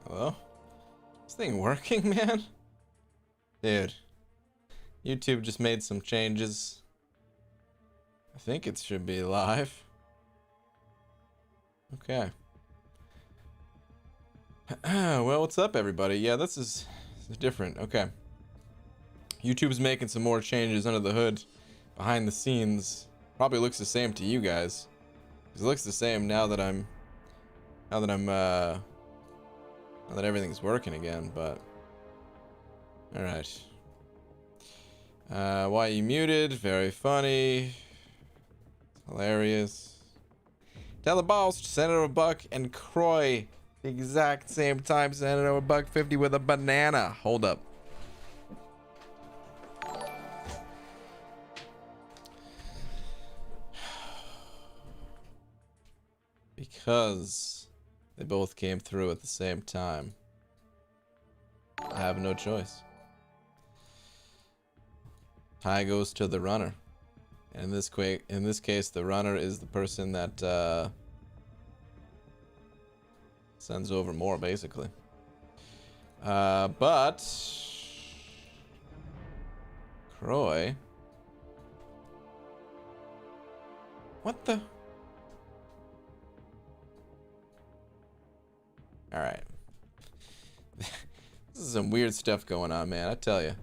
Hello? This thing working, man? Dude. YouTube just made some changes. I think it should be live. Okay. Well, what's up, everybody? Yeah, this is different. Okay. YouTube's making some more changes under the hood, behind the scenes. Probably looks the same to you guys. It looks the same now that now that everything's working again, but alright. Why you muted? Very funny. Hilarious. Tell the boss to send it over $1 and Croy the exact same time send it over $1.50 with a banana. Hold up. Because they both came through at the same time. I have no choice. Tie goes to the runner. And in this case, the runner is the person that sends over more, basically. But Croy, what the? All right. This is some weird stuff going on, man. I tell you.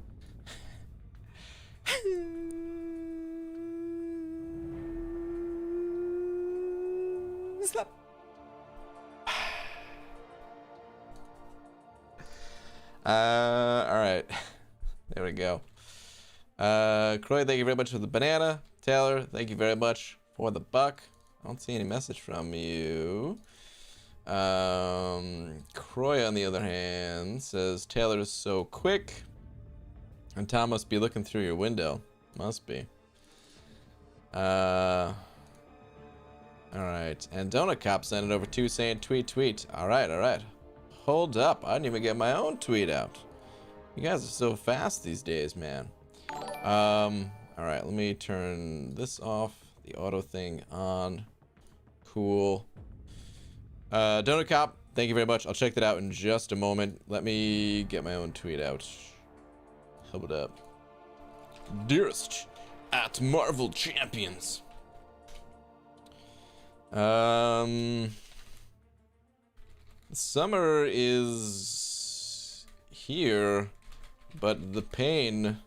All right. There we go. Croy, thank you very much for the banana. Taylor, thank you very much for the $1. I don't see any message from you. Croy, on the other hand, says Taylor is so quick, and Tom must be looking through your window. Must be. All right, and Donut Cop sent it over too, saying tweet. All right. Hold up, I didn't even get my own tweet out. You guys are so fast these days, man. All right, let me turn this off. The auto thing on. Cool. Donut Cop, thank you very much. I'll check that out in just a moment. Let me get my own tweet out. Hold up. Dearest at Marvel Champions. Summer is here, but the pain,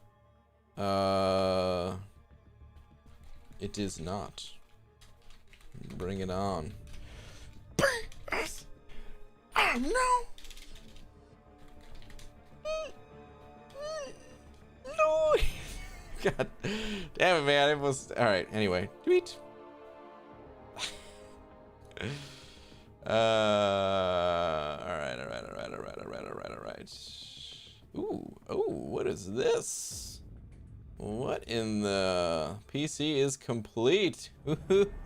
it is not. Bring it on. Oh no! No! God damn it, man! It was alright. Anyway, tweet. Alright. Ooh, oh, what is this? What in the PC is complete?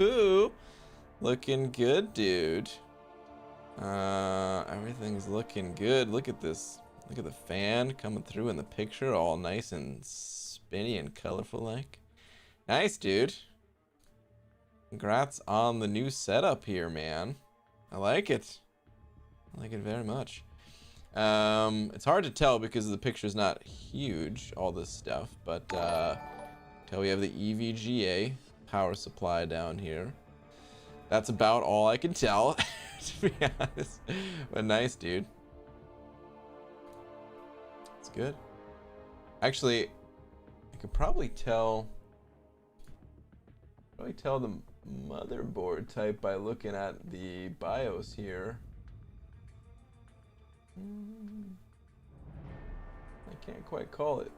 Ooh, looking good, dude. Everything's looking good. Look at this. Look at the fan coming through in the picture, all nice and spinny and colorful like. Nice, dude. Congrats on the new setup here, man. I like it. I like it very much. It's hard to tell because the picture's not huge, all this stuff, but we have the EVGA power supply down here. That's about all I can tell, to be honest. But nice, dude. It's good. Actually, I could probably tell the motherboard type by looking at the BIOS here. I can't quite call it.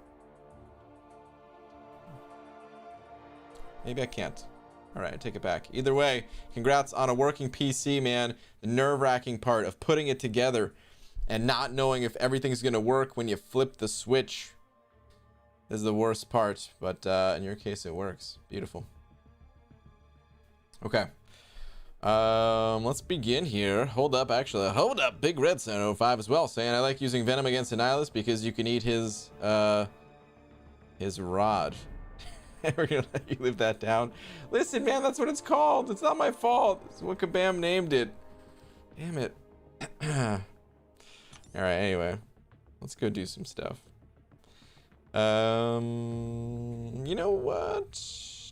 Maybe I can't. Alright, I take it back. Either way, congrats on a working PC, man. The nerve-wracking part of putting it together and not knowing if everything's gonna work when you flip the switch is the worst part, but in your case it works. Beautiful. Okay. Let's begin here. Hold up, actually. Hold up! Big Red 705 as well, saying I like using Venom against Annihilus because you can eat his rod. We're gonna let you live that down. Listen, man, that's what it's called. It's not my fault. It's what Kabam named it. Damn it. All right, anyway, let's go do some stuff. You know what?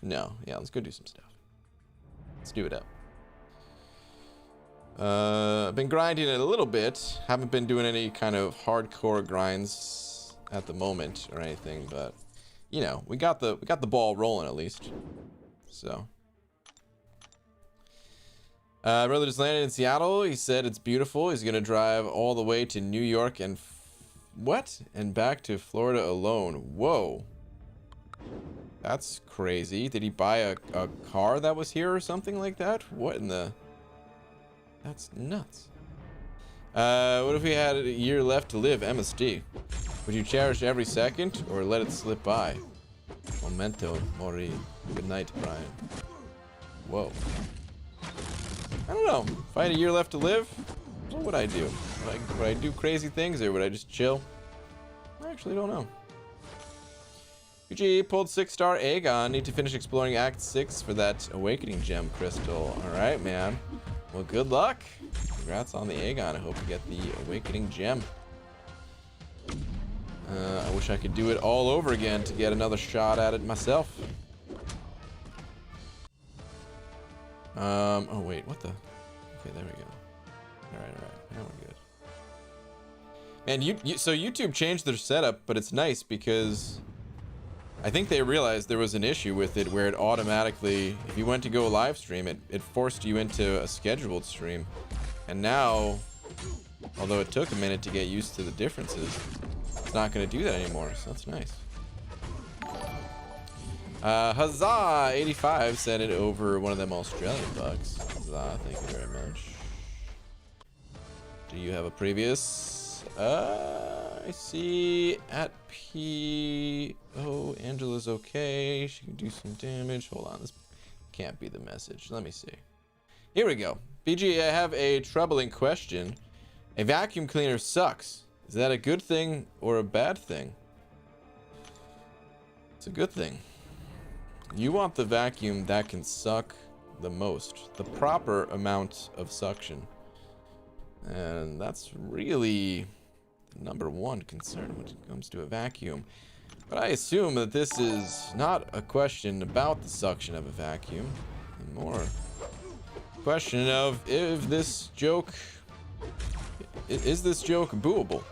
No, yeah, let's go do some stuff. Let's do it up. I've been grinding it a little bit. Haven't been doing any kind of hardcore grinds at the moment or anything, but you know, we got the ball rolling at least. So, brother just landed in Seattle. He said it's beautiful. He's gonna drive all the way to New York and and back to Florida alone. Whoa, that's crazy. Did he buy a car that was here or something like that? What in the? That's nuts. What if we had a year left to live? MSD. Would you cherish every second or let it slip by? Momento mori. Good night, Brian. Whoa. I don't know. If I had a year left to live, what would I do? Would I do crazy things or would I just chill? I actually don't know. UG pulled 6-star Aegon. Need to finish exploring Act 6 for that Awakening Gem crystal. Alright, man. Well, good luck. Congrats on the Aegon. I hope you get the Awakening Gem. I wish I could do it all over again to get another shot at it myself. Oh wait, what the? Okay, there we go. Alright, now we're good. Man, so YouTube changed their setup, but it's nice because I think they realized there was an issue with it where it automatically, if you went to go live stream, it forced you into a scheduled stream. And now, although it took a minute to get used to the differences, it's not going to do that anymore, so that's nice. Huzzah! 85 sent it over one of them Australian bucks. Huzzah, thank you very much. Do you have a previous? I see at P. Oh, Angela's okay. She can do some damage. Hold on, this can't be the message. Let me see. Here we go. BG, I have a troubling question. A vacuum cleaner sucks. Is that a good thing or a bad thing? It's a good thing. You want the vacuum that can suck the most, the proper amount of suction. And that's really the number one concern when it comes to a vacuum. But I assume that this is not a question about the suction of a vacuum, and more a question of if this joke is this joke booable?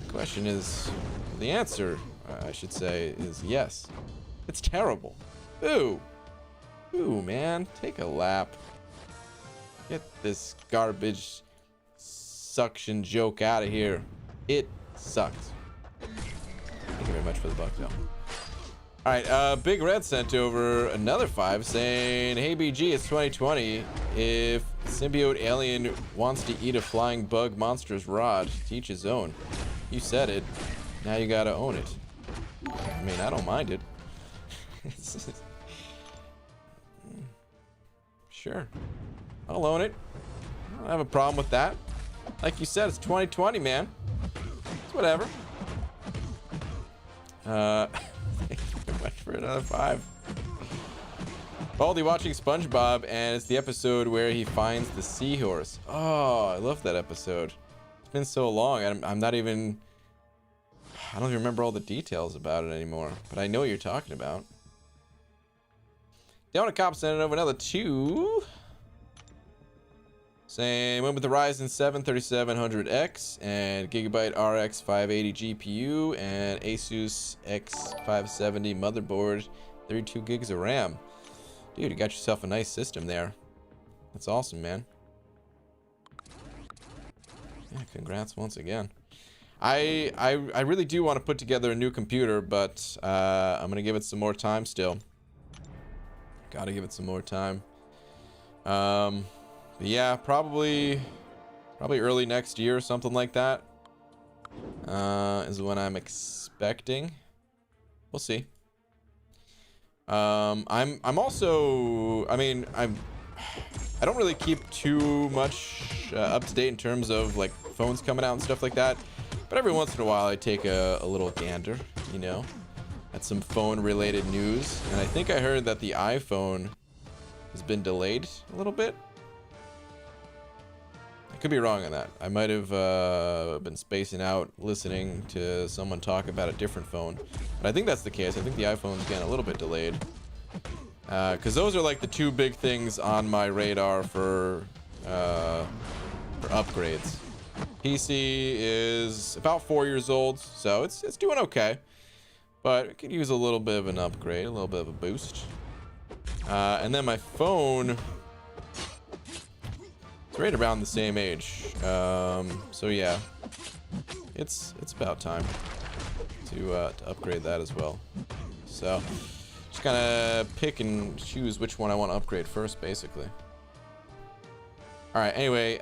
The question is, the answer, I should say, is yes. It's terrible. Boo! Boo, man. Take a lap. Get this garbage suction joke out of here. It sucks. Thank you very much for the buck, though. Alright, Big Red sent over another 5 saying, hey BG, it's 2020. If symbiote alien wants to eat a flying bug monster's rod, to each his own. You said it. Now you gotta own it. I mean, I don't mind it. Sure. I'll own it. I don't have a problem with that. Like you said, it's 2020, man. It's whatever. Thank you very much for another 5. Baldy watching SpongeBob, and it's the episode where he finds the seahorse. Oh, I love that episode. It's been so long. I'm not even... I don't even remember all the details about it anymore. But I know what you're talking about. Donut Cop sent it over another 2. Saying, went with the Ryzen 7 3700X and Gigabyte RX 580 GPU and Asus X570 motherboard, 32 gigs of RAM. Dude, you got yourself a nice system there. That's awesome, man. Yeah, congrats once again. I really do want to put together a new computer, but I'm gonna give it some more time still. Gotta give it some more time. Yeah, probably early next year or something like that is when I'm expecting. We'll see. I'm also, I mean, I don't really keep too much up to date in terms of like phones coming out and stuff like that, but every once in a while I take a little gander, you know, at some phone related news. And I think I heard that the iPhone has been delayed a little bit. I could be wrong on that. I might have been spacing out listening to someone talk about a different phone, but I think that's the case. I think the iPhone's getting a little bit delayed, because those are like the two big things on my radar for upgrades. PC is about 4 years old, so it's doing okay, but it could use a little bit of an upgrade, a little bit of a boost. And then my phone, it's right around the same age. So yeah, it's about time to upgrade that as well. So just gotta pick and choose which one I want to upgrade first, basically. All right, anyway,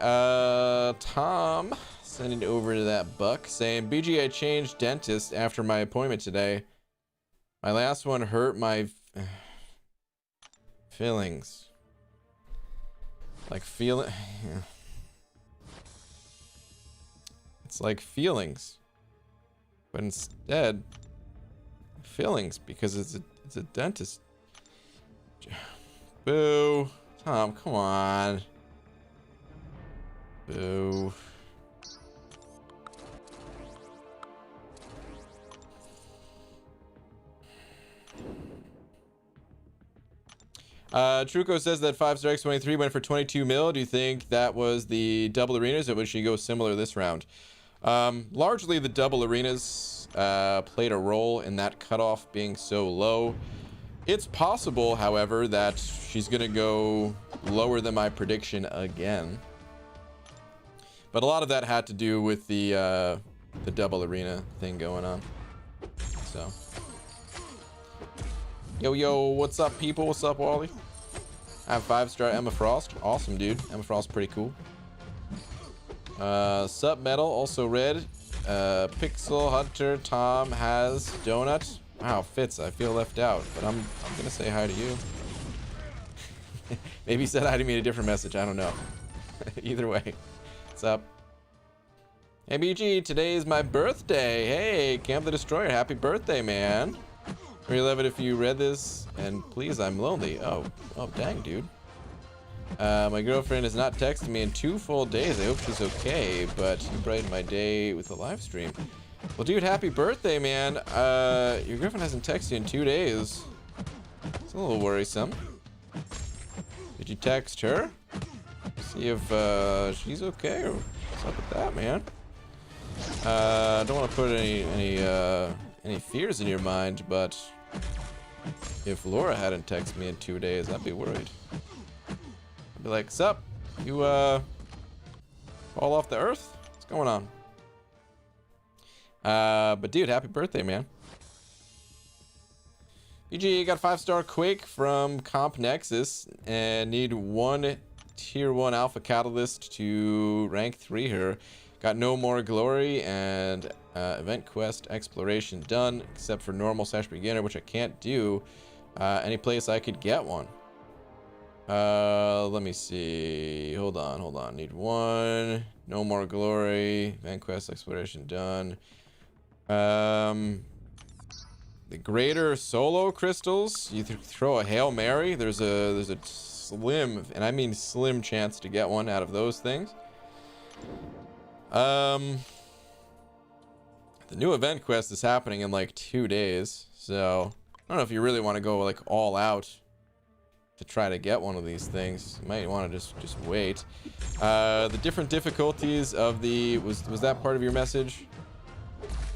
Tom sending over to that buck saying, BG, I changed dentist after my appointment today. My last one hurt my feelings. Like it's like feelings, but instead fillings, because it's a dentist. Boo. Tom, come on. Boo. Truco says that 5-star X-23 went for 22 mil. Do you think that was the double arenas, or would she go similar this round? Largely the double arenas played a role in that cutoff being so low. It's possible, however, that she's gonna go lower than my prediction again. But a lot of that had to do with the double arena thing going on. So, yo, what's up, people? What's up, Wally? I have 5-star Emma Frost. Awesome, dude. Emma Frost, pretty cool. Sup Metal, also red. Pixel Hunter Tom has donut. Wow, Fitz, I feel left out, but I'm gonna say hi to you. Maybe he said hi to me in a different message. I don't know. Either way. What's up? Hey BG, today is my birthday. Hey, Camp the Destroyer, happy birthday, man. Really love it if you read this, and please, I'm lonely. Oh, dang, dude. My girlfriend has not texted me in 2 full days. I hope she's okay, but you brightened my day with a live stream. Well, dude, happy birthday, man. Your girlfriend hasn't texted you in 2 days. It's a little worrisome. Did you text her? See if she's okay, or what's up with that, man? I don't want to put any fears in your mind, but if Laura hadn't texted me in 2 days, I'd be worried. I'd be like, sup? You fall off the earth? What's going on? But dude, happy birthday, man. BG got 5-star Quake from Comp Nexus and need 1 tier 1 alpha catalyst to rank 3 her. Got no more glory and event quest exploration done, except for normal / beginner, which I can't do. Any place I could get one. Let me see. Hold on. Need 1. No more glory. Event quest exploration done. The greater solo crystals. You throw a Hail Mary. There's a slim, and I mean slim, chance to get one out of those things. The new event quest is happening in like 2 days, so I don't know if you really want to go like all out to try to get one of these things. You might want to just wait. The different difficulties of the was that part of your message?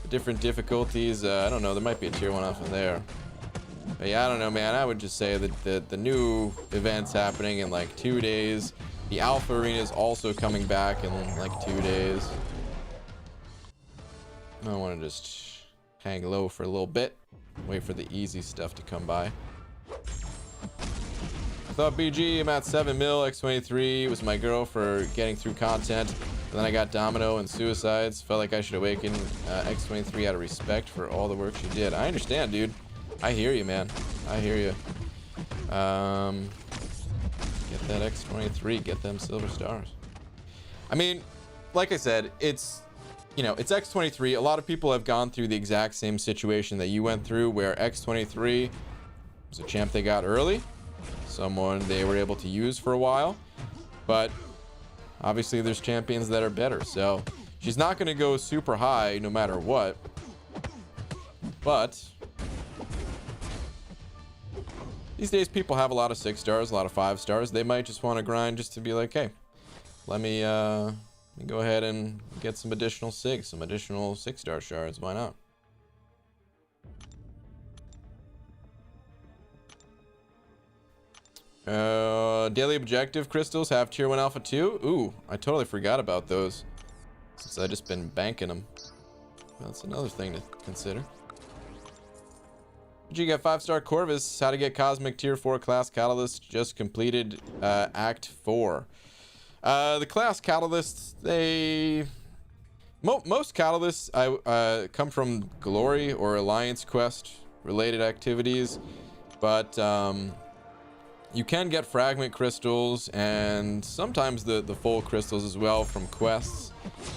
The different difficulties. I don't know. There might be a tier 1 off in there. But yeah, I don't know, man. I would just say that the new event's happening in like 2 days. The Alpha Arena is also coming back in like 2 days. I want to just hang low for a little bit. Wait for the easy stuff to come by. I thought BG, I'm at 7 mil. X-23 was my girl for getting through content. And then I got Domino and Suicides. Felt like I should awaken X-23 out of respect for all the work she did. I understand, dude. I hear you, man. I hear you. Get that X-23. Get them silver stars. I mean, like I said, it's, you know, it's X-23. A lot of people have gone through the exact same situation that you went through, where X-23 was a champ they got early, someone they were able to use for a while, but obviously there's champions that are better. So she's not going to go super high no matter what. But these days people have a lot of 6 stars, a lot of 5 stars. They might just want to grind just to be like, hey, let me go ahead and get some additional SIG, some additional 6-star shards. Why not? Daily objective crystals have tier 1 alpha 2. Ooh, I totally forgot about those since I just been banking them. That's another thing to consider. Did you get 5-star Corvus? How to get cosmic tier 4 class catalyst? Just completed act 4. The class catalysts, they most catalysts come from glory or alliance quest related activities, but you can get fragment crystals and sometimes the full crystals as well from quests,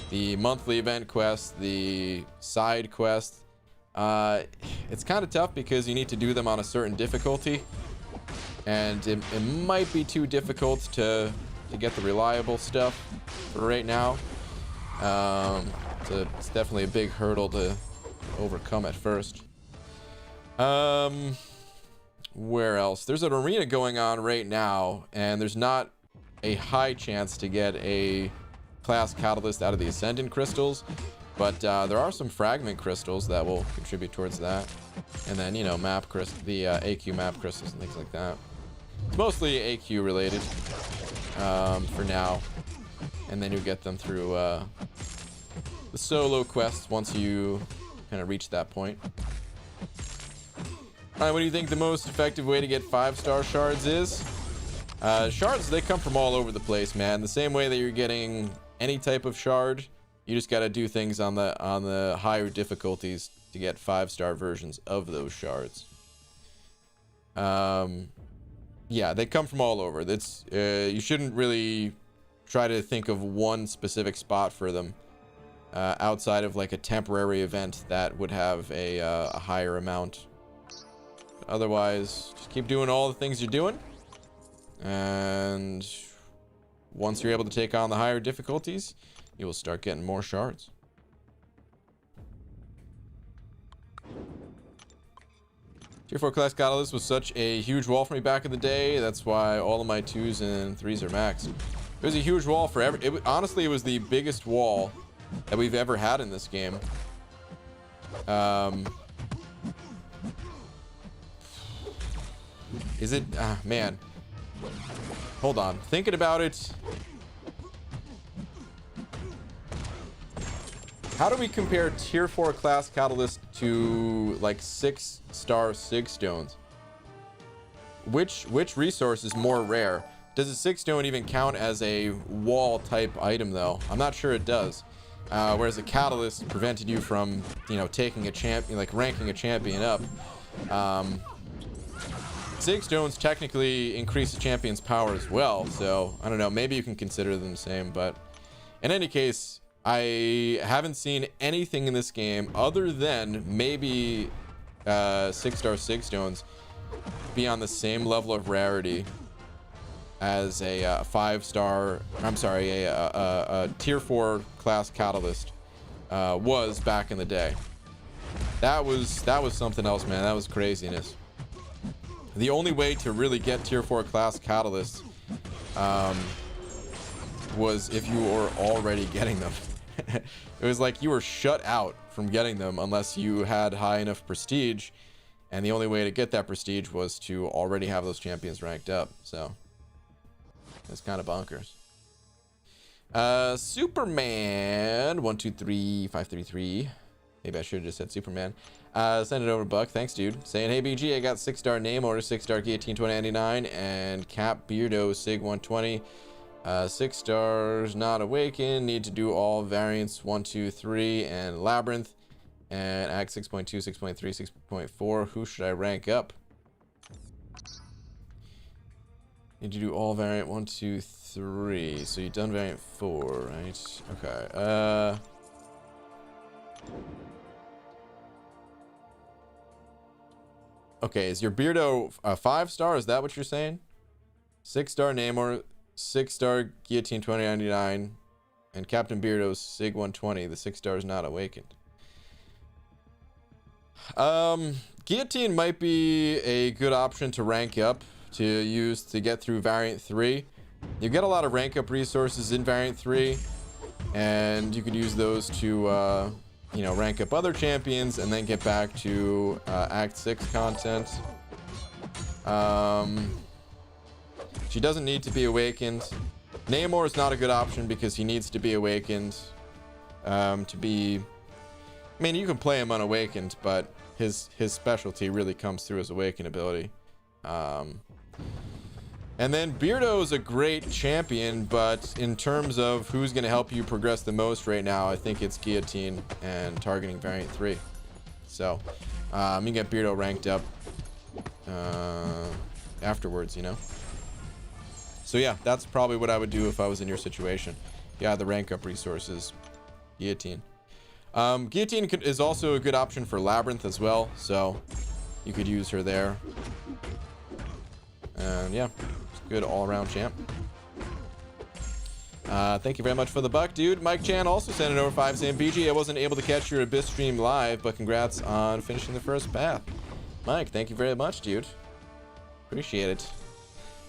the monthly event quest, the side quest. It's kind of tough because you need to do them on a certain difficulty, and it might be too difficult to get the reliable stuff for right now. So it's definitely a big hurdle to overcome at first. Where else? There's an arena going on right now, and there's not a high chance to get a class catalyst out of the Ascendant crystals, but there are some fragment crystals that will contribute towards that, and then, you know, map the AQ map crystals and things like that. It's mostly AQ related for now, and then you get them through the solo quests once you kind of reach that point. Alright, what do you think the most effective way to get 5-star shards is? Shards, they come from all over the place, man. The same way that you're getting any type of shard, you just gotta do things on the higher difficulties to get 5-star versions of those shards. Yeah, they come from all over. That's you shouldn't really try to think of one specific spot for them outside of like a temporary event that would have a higher amount. Otherwise, just keep doing all the things you're doing, and once you're able to take on the higher difficulties, you will start getting more shards. Tier 4 class catalyst was such a huge wall for me back in the day. That's why all of my 2s and 3s are maxed. It was a huge wall for honestly, it was the biggest wall that we've ever had in this game. Is it? Man. Hold on. Thinking about it. How do we compare tier 4 class catalyst to like 6-star SIG stones? Which resource is more rare? Does a 6 stone even count as a wall type item though? I'm not sure it does. Whereas a catalyst prevented you from, you know, taking a champion, like ranking a champion up. 6 stones technically increase the champion's power as well, so I don't know, maybe you can consider them the same, but in any case, I haven't seen anything in this game other than maybe 6-star 6 stones be on the same level of rarity as a 5-star, I'm sorry, a tier 4 class catalyst was back in the day. That was something else, man. That was craziness. The only way to really get tier 4 class catalysts was if you were already getting them. It was like you were shut out from getting them unless you had high enough prestige, and the only way to get that prestige was to already have those champions ranked up. So it's kind of bonkers. Superman 123533. Maybe I should have just said Superman. Send it over, Buck. Thanks, dude. Saying, hey, BG, I got 6-star name order, 6-star guillotine 2099, and Cap Beardo Sig 120. 6 stars, not awakened. Need to do all variants 1, 2, 3, and Labyrinth. And Act 6.2, 6.3, 6.4. Who should I rank up? Need to do all variant 1, 2, 3. So you've done variant 4, right? Okay. Okay, is your Beardo a 5-star? Is that what you're saying? 6-star name or 6-star Guillotine 2099, and Captain Beardo's Sig 120. The 6-star is not awakened. Guillotine might be a good option to rank up to use to get through Variant 3. You get a lot of rank up resources in Variant 3, and you could use those to you know, rank up other champions and then get back to Act 6 content. She doesn't need to be awakened. Namor is not a good option because he needs to be awakened to be... I mean, you can play him unawakened, but his specialty really comes through his awaken ability. And then Beardo is a great champion, but in terms of who's going to help you progress the most right now, I think it's Guillotine and targeting Variant 3. So, you can get Beardo ranked up afterwards, you know? So yeah, that's probably what I would do if I was in your situation. Yeah, the rank up resources. Guillotine. Guillotine is also a good option for Labyrinth as well, so you could use her there. And yeah, it's a good all-around champ. Thank you very much for the buck, dude. Mike Chan also sent it over 5 saying, BG, I wasn't able to catch your Abyss stream live, but congrats on finishing the first path. Mike, thank you very much, dude. Appreciate it.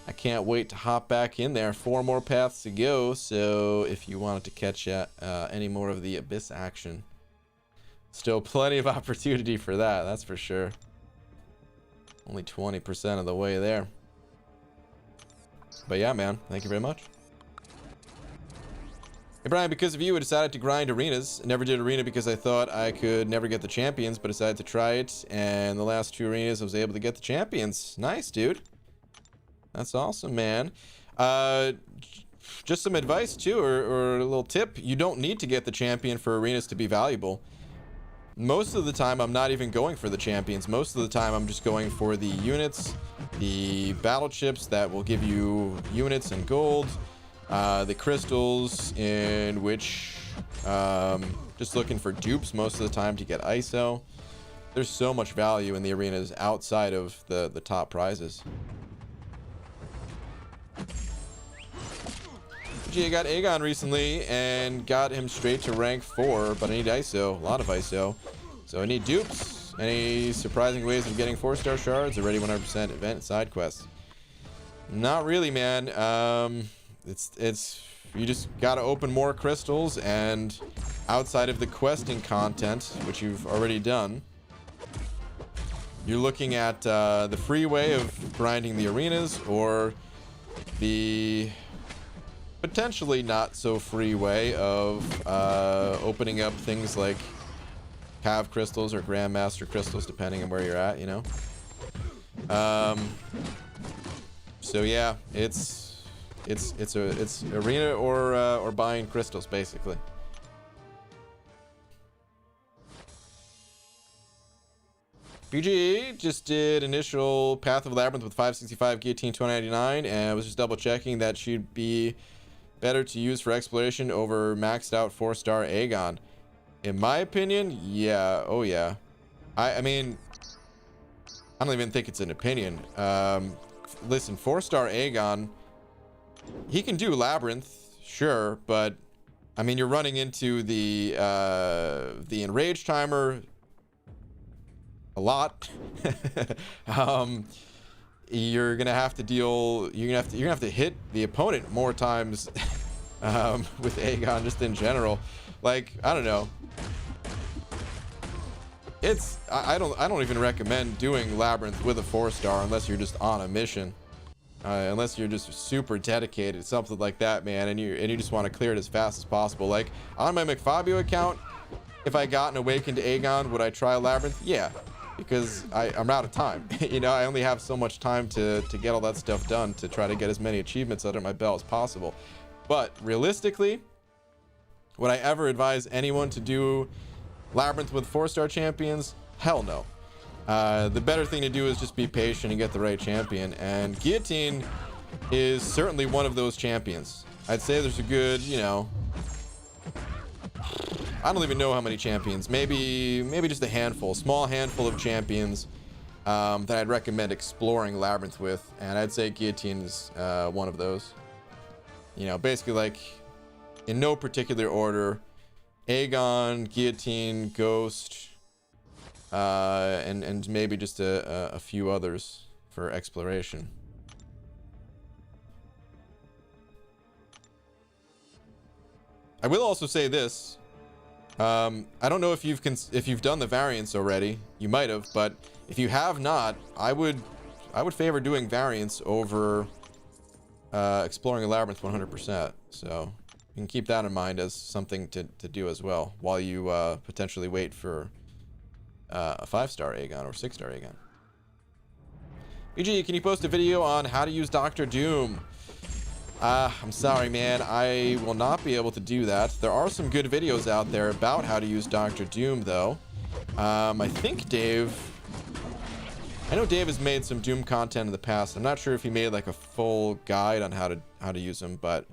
I can't wait to hop back in there. 4 more paths to go, so if you wanted to catch any more of the Abyss action, still plenty of opportunity for that, that's for sure. Only 20% of the way there. But yeah, man, thank you very much. Hey Brian, because of you, I decided to grind arenas. I never did arena because I thought I could never get the champions, but decided to try it, and the last 2 arenas I was able to get the champions. Nice, dude. That's awesome, man. Just some advice too, or a little tip. You don't need to get the champion for arenas to be valuable. Most of the time, I'm not even going for the champions. Most of the time, I'm just going for the units, the battle chips that will give you units and gold, the crystals, in which just looking for dupes most of the time to get ISO. There's so much value in the arenas outside of the top prizes. I got Aegon recently and got him straight to rank 4, but I need ISO, a lot of ISO. So I need dupes. Any surprising ways of getting 4-star shards? Already 100% event side quests. Not really, man. It's you just gotta open more crystals, and outside of the questing content, which you've already done, you're looking at the free way of grinding the arenas, or the potentially not so free way of opening up things like Cav crystals or Grandmaster crystals, depending on where you're at, you know. So yeah, it's arena or buying crystals basically. BGE just did initial Path of Labyrinth with 565 Guillotine 299, and I was just double checking that she'd be better to use for exploration over maxed out 4-star Aegon. In my opinion, yeah. Oh yeah. I mean, I don't even think it's an opinion. Listen, 4-star Aegon, he can do Labyrinth, sure, but I mean, you're running into the enrage timer a lot. You're gonna have to deal. You're gonna have to hit the opponent more times with Aegon, just in general. Like, I don't know. I don't even recommend doing Labyrinth with a 4-star unless you're just on a mission. Unless you're just super dedicated, something like that, man, and you just want to clear it as fast as possible. Like on my McFabio account, if I got an awakened Aegon, would I try Labyrinth? Yeah, because I'm out of time. You know, I only have so much time to get all that stuff done, to try to get as many achievements under my belt as possible. But realistically, would I ever advise anyone to do Labyrinth with 4-star champions? Hell no. The better thing to do is just be patient and get the right champion, and Guillotine is certainly one of those champions. I'd say there's a good, you know, I don't even know how many champions, maybe just a handful, small handful of champions that I'd recommend exploring Labyrinth with, and I'd say Guillotine is one of those. You know, basically like in no particular order: Aegon, Guillotine, Ghost, and maybe just a few others for exploration. I will also say this. I don't know if you've done the variants already. You might have, but if you have not, I would favor doing variants over exploring a labyrinth 100%. So you can keep that in mind as something to do as well while you potentially wait for a 5-star Aegon or 6-star Aegon. BG, can you post a video on how to use Dr. Doom? I'm sorry, man. I will not be able to do that. There are some good videos out there about how to use Dr. Doom, though. I think I know Dave has made some Doom content in the past. I'm not sure if he made like a full guide on how to use him, but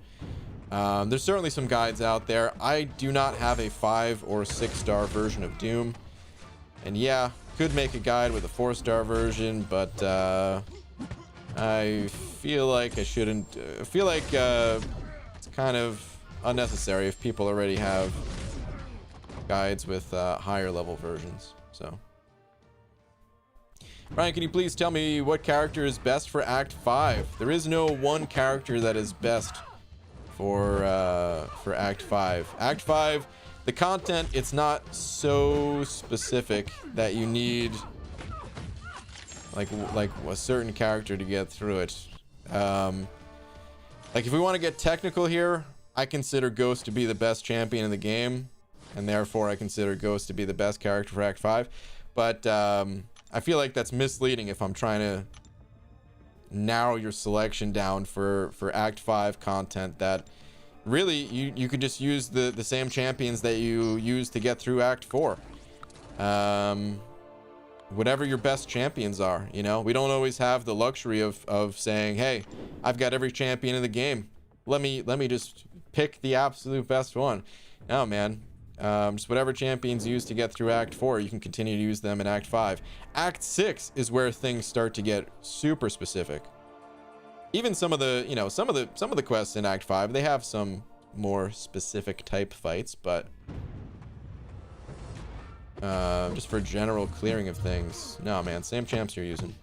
there's certainly some guides out there. I do not have a 5 or 6-star version of Doom, and yeah, could make a guide with a 4-star version, but I feel like I shouldn't. I feel like it's kind of unnecessary if people already have guides with higher level versions. So, Ryan, can you please tell me what character is best for Act 5? There is no one character that is best for Act 5. Act 5, the content, it's not so specific that you need like a certain character to get through it. Like if we want to get technical here, I consider Ghost to be the best champion in the game, and therefore I consider Ghost to be the best character for Act 5. But I feel like that's misleading if I'm trying to narrow your selection down for Act 5 content, that really you could just use the same champions that you use to get through Act 4. Whatever your best champions are, you know. We don't always have the luxury of saying, hey, I've got every champion in the game, let me just pick the absolute best one. No, man. Just whatever champions you use to get through Act 4, you can continue to use them in Act 5. Act 6 is where things start to get super specific. Even some of the, you know, some of the quests in Act 5, they have some more specific type fights, but just for general clearing of things, no, man, same champs you're using.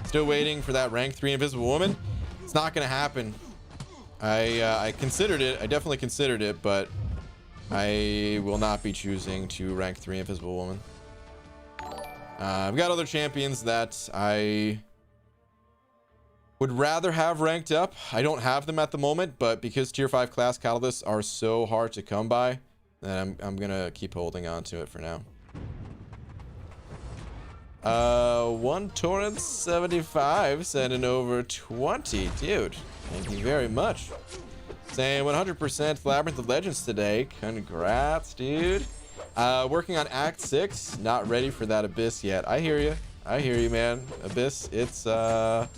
Still waiting for that rank 3 Invisible Woman. It's not gonna happen. I considered it. I definitely considered it, but I will not be choosing to rank 3 Invisible Woman. I've got other champions that I would rather have ranked up. I don't have them at the moment, but because tier 5 class catalysts are so hard to come by, then I'm gonna keep holding on to it for now. 1 Torrent 75 sending over 20, dude. Thank you very much. Saying 100% Labyrinth of Legends today. Congrats, dude. Working on Act 6. Not ready for that Abyss yet. I hear you. I hear you, man. Abyss. It's a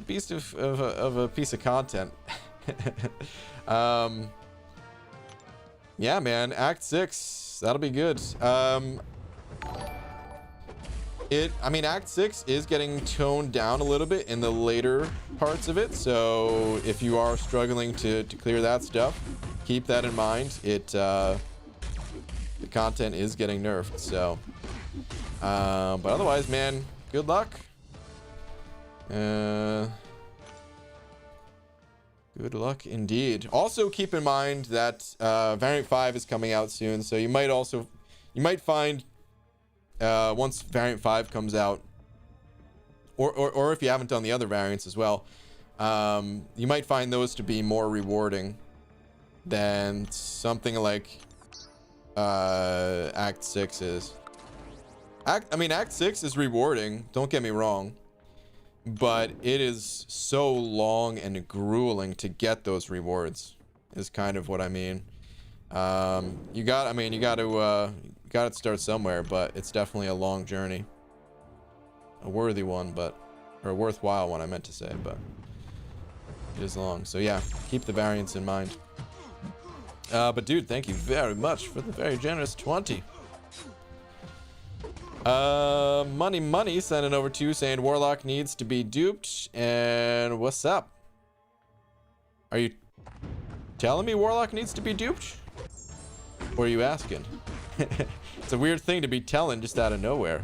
beast of a piece of content. Yeah, man. Act 6. That'll be good. I mean, Act 6 is getting toned down a little bit in the later parts of it, so if you are struggling to clear that stuff, keep that in mind. The content is getting nerfed, so but otherwise, man, good luck. Good luck indeed. Also keep in mind that Variant 5 is coming out soon, so you might find once Variant 5 comes out, or if you haven't done the other variants as well, you might find those to be more rewarding than something like Act 6 is. Act 6 is rewarding, don't get me wrong, but it is so long and grueling to get those rewards, is kind of what I mean. You got to start somewhere, but it's definitely a long journey. A worthy one, or a worthwhile one, I meant to say, but it is long. So yeah, keep the variants in mind. But dude, thank you very much for the very generous 20. Money sending over to saying Warlock needs to be duped. And what's up? Are you telling me Warlock needs to be duped? Or are you asking? It's a weird thing to be telling just out of nowhere.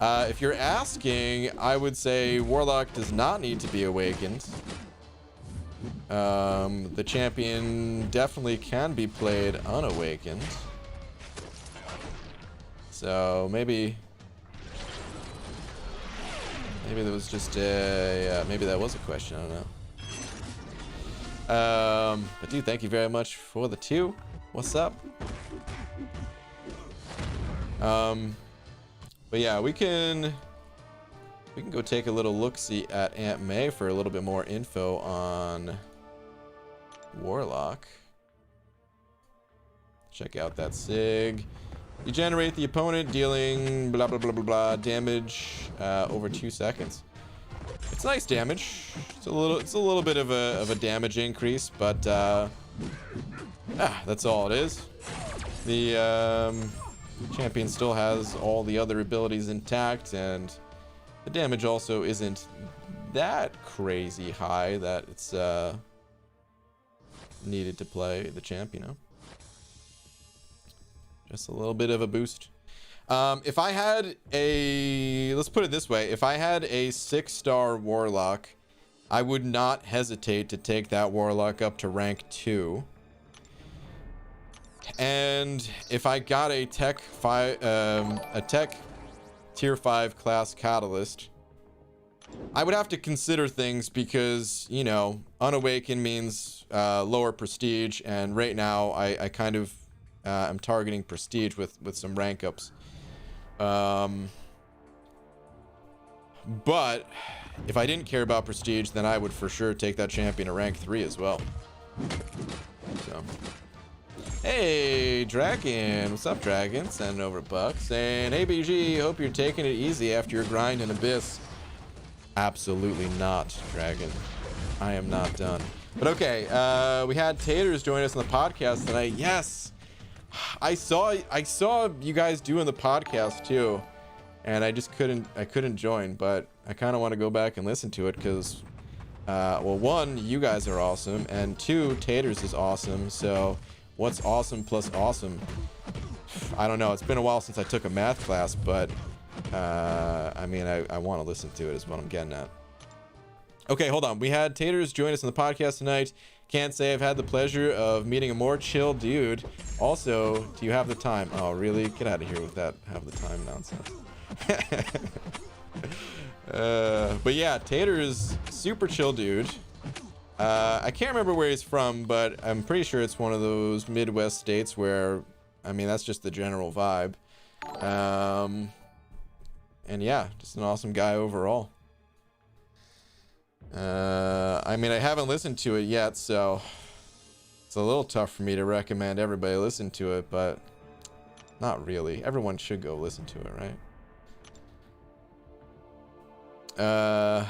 If you're asking, I would say Warlock does not need to be awakened. The champion definitely can be played unawakened. So maybe there was just a, maybe that was a question, I don't know. But dude, thank you very much for the 2. What's up? But yeah, we can go take a little look-see at Aunt May for a little bit more info on Warlock. Check out that sig. You generate the opponent dealing blah blah blah blah blah damage over 2 seconds. It's nice damage. It's a little bit of a damage increase, but that's all it is. The champion still has all the other abilities intact, and the damage also isn't that crazy high that it's needed to play the champ, you know. Just a little bit of a boost. If I had let's put it this way, if I had a 6-star Warlock, I would not hesitate to take that Warlock up to rank 2. And if I got a tech tier 5 class catalyst, I would have to consider things because, you know, unawakened means lower prestige, and right now I kind of I'm targeting prestige with some rank ups. But if I didn't care about prestige, then I would for sure take that champion to rank 3 as well. So, hey Dragon, what's up Dragon? Sending over a buck saying, hey BG, hope you're taking it easy after your grind in Abyss. Absolutely not, Dragon. I am not done. But okay, we had Taters join us on the podcast tonight. Yes, I saw you guys doing the podcast too, and I just couldn't join, but I kind of want to go back and listen to it because, well, 1, you guys are awesome, and 2, Taters is awesome. So what's awesome plus awesome? I don't know. It's been a while since I took a math class, but I mean, I want to listen to it is what I'm getting at. Okay, hold on. We had Taters join us on the podcast tonight. Can't say I've had the pleasure of meeting a more chill dude. Also, do you have the time? Oh, really? Get out of here with that have the time nonsense. But yeah, Taters, super chill dude. I can't remember where he's from, but I'm pretty sure it's one of those Midwest states where, I mean, that's just the general vibe. And yeah, just an awesome guy overall. I mean, I haven't listened to it yet, so it's a little tough for me to recommend everybody listen to it, but not really. Everyone should go listen to it, right?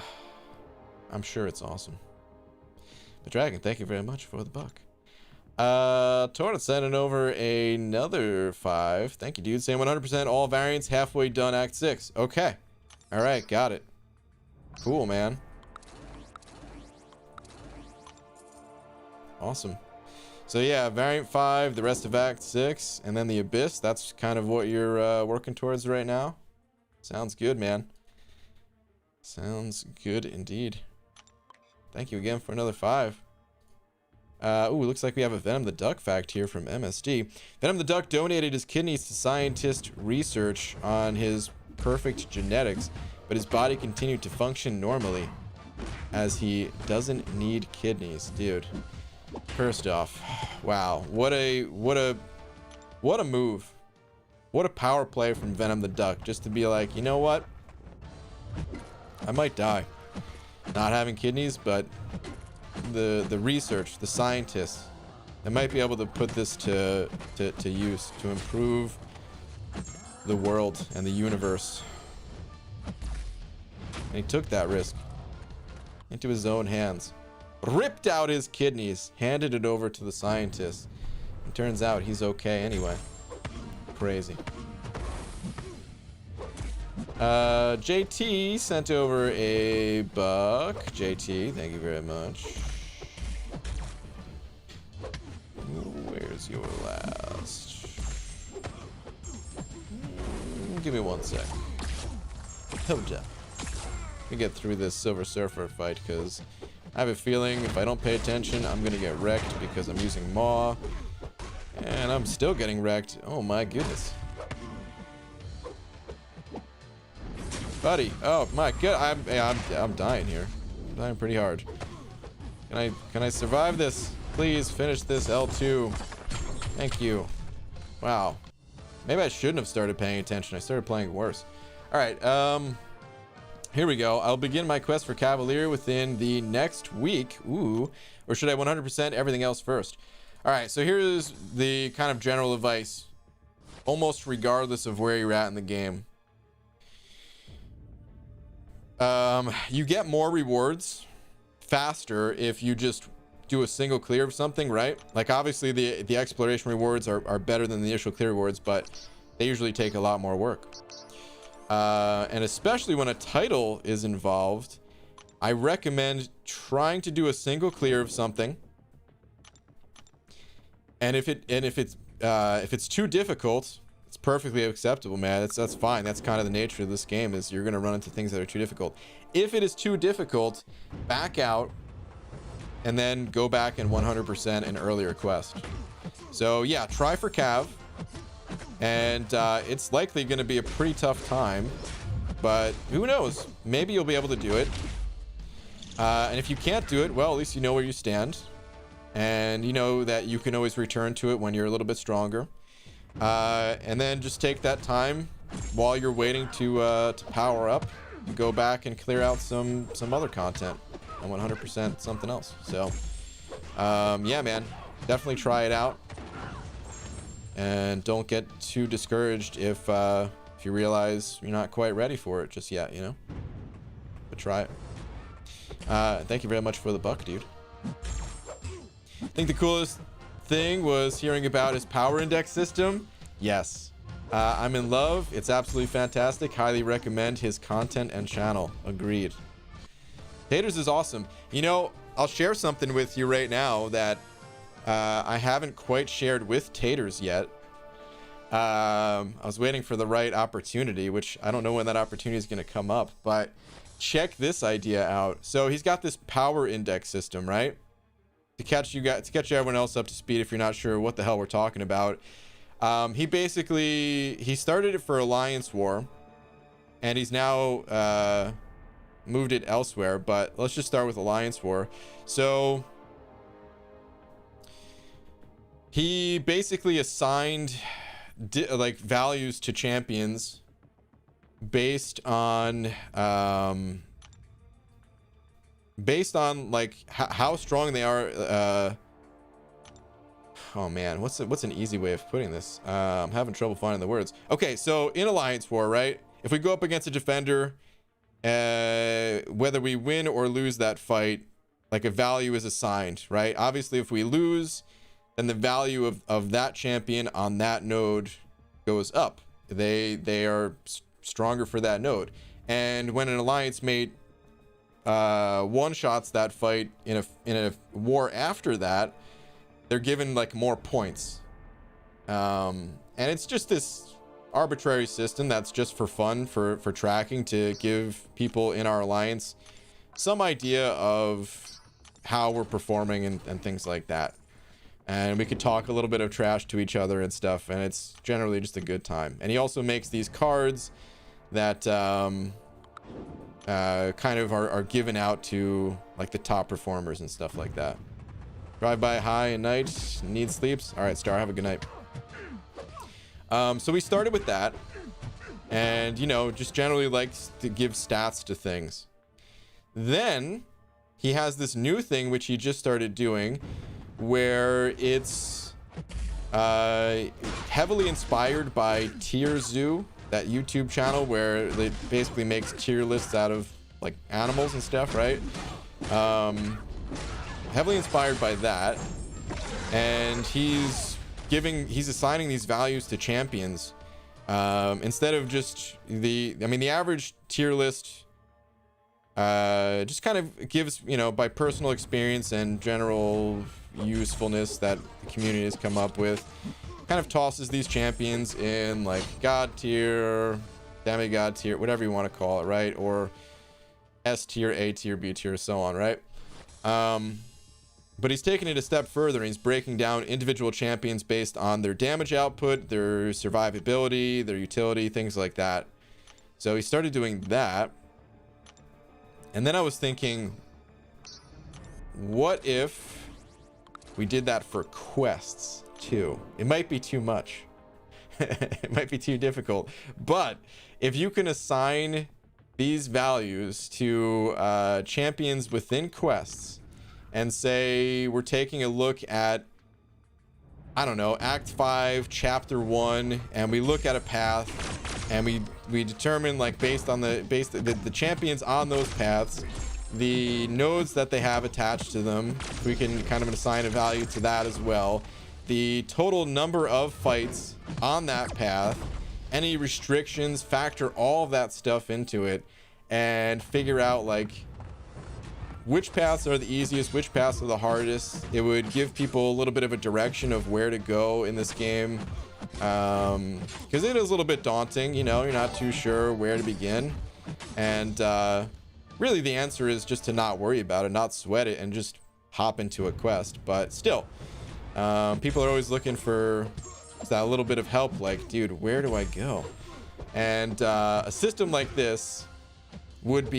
I'm sure it's awesome. But Dragon, thank you very much for the buck. Torrent sending over another 5. Thank you, dude. Saying 100% all variants, halfway done Act 6. Okay. All right, got it. Cool, man. Awesome. So yeah, variant 5, the rest of Act 6, and then the Abyss. That's kind of what you're working towards right now. Sounds good, man. Sounds good indeed. Thank you again for another 5. Ooh, looks like we have a Venom the Duck fact here from MSD. Venom the Duck donated his kidneys to scientist research on his perfect genetics, but his body continued to function normally as he doesn't need kidneys. Dude, first off, wow, what a move. What a power play from Venom the Duck, just to be like, you know what? I might die not having kidneys, but the research, the scientists, they might be able to put this to use to improve the world and the universe. And he took that risk into his own hands, ripped out his kidneys, handed it over to the scientists. It turns out he's okay anyway. Crazy. JT sent over a buck. JT, thank you very much. Where's your last? Give me 1 sec. Hold up. We get through this Silver Surfer fight because I have a feeling if I don't pay attention, I'm gonna get wrecked because I'm using Maw, and I'm still getting wrecked. Oh my goodness, buddy! Oh my god, I'm dying here. I'm dying pretty hard. Can I survive this? Please finish this L2. Thank you. Wow. Maybe I shouldn't have started paying attention. I started playing worse. All right. Here we go. I'll begin my quest for Cavalier within the next week. Ooh. Or should I 100% everything else first? All right. So here's the kind of general advice. Almost regardless of where you're at in the game. You get more rewards faster if you just do a single clear of something, right? Like obviously the exploration rewards are better than the initial clear rewards, but they usually take a lot more work. And especially when a title is involved, I recommend trying to do a single clear of something. And if it's too difficult, it's perfectly acceptable, man. That's fine. That's kind of the nature of this game, is you're gonna run into things that are too difficult. If it is too difficult, back out and then go back and 100% an earlier quest. So yeah, try for Cav. And it's likely going to be a pretty tough time, but who knows? Maybe you'll be able to do it. And if you can't do it, well, at least you know where you stand, and you know that you can always return to it when you're a little bit stronger. And then just take that time while you're waiting to power up, go back and clear out some other content and 100% something else. So yeah, man, definitely try it out. And don't get too discouraged if you realize you're not quite ready for it just yet, you know? But try it. Thank you very much for the buck, dude. I think the coolest thing was hearing about his power index system. Yes. I'm in love. It's absolutely fantastic. Highly recommend his content and channel. Agreed. Taters is awesome. You know, I'll share something with you right now that I haven't quite shared with Taters yet. I was waiting for the right opportunity, which I don't know when that opportunity is going to come up, but check this idea out. So he's got this power index system, right? To catch everyone else up to speed if you're not sure what the hell we're talking about. He started it for Alliance War, and he's now moved it elsewhere, but let's just start with Alliance War. So he basically assigned like values to champions based on like how strong they are. Oh man, what's an easy way of putting this? I'm having trouble finding the words. Okay, so in Alliance War, right? If we go up against a defender, whether we win or lose that fight, like a value is assigned, right? Obviously, if we lose, then the value of that champion on that node goes up. They are stronger for that node. And when an alliance mate one-shots that fight in a war after that, they're given like more points. And it's just this arbitrary system that's just for fun, for tracking, to give people in our alliance some idea of how we're performing and things like that. And we could talk a little bit of trash to each other and stuff, and it's generally just a good time. And he also makes these cards that kind of are given out to like the top performers and stuff like that. Drive by high at night, need sleeps. All right, Star, have a good night. So we started with that, and you know, just generally likes to give stats to things. Then he has this new thing which he just started doing, where it's heavily inspired by Tier Zoo, that YouTube channel where it basically makes tier lists out of like animals and stuff, right? Heavily inspired by that, and he's assigning these values to champions Instead of just the average tier list just kind of gives, by personal experience and general usefulness that the community has come up with, kind of tosses these champions in like god tier, demigod tier, whatever you want to call it, right? Or S tier, A tier, B tier, so on, right? But he's taking it a step further, and he's breaking down individual champions based on their damage output, their survivability, their utility, things like that. So he started doing that. And then I was thinking, what if we did that for quests too? It might be too much. It might be too difficult. But if you can assign these values to champions within quests, and say we're taking a look at, I don't know, Act 5, Chapter 1, and we look at a path, and we determine, like, based on the champions on those paths, the nodes that they have attached to them, we can kind of assign a value to that as well. The total number of fights on that path, any restrictions, factor all of that stuff into it, and figure out, like, which paths are the easiest, which paths are the hardest. It would give people a little bit of a direction of where to go in this game, because it is a little bit daunting, you're not too sure where to begin. And really the answer is just to not worry about it, not sweat it, and just hop into a quest. But still, people are always looking for that little bit of help, like, dude, where do I go? And a system like this would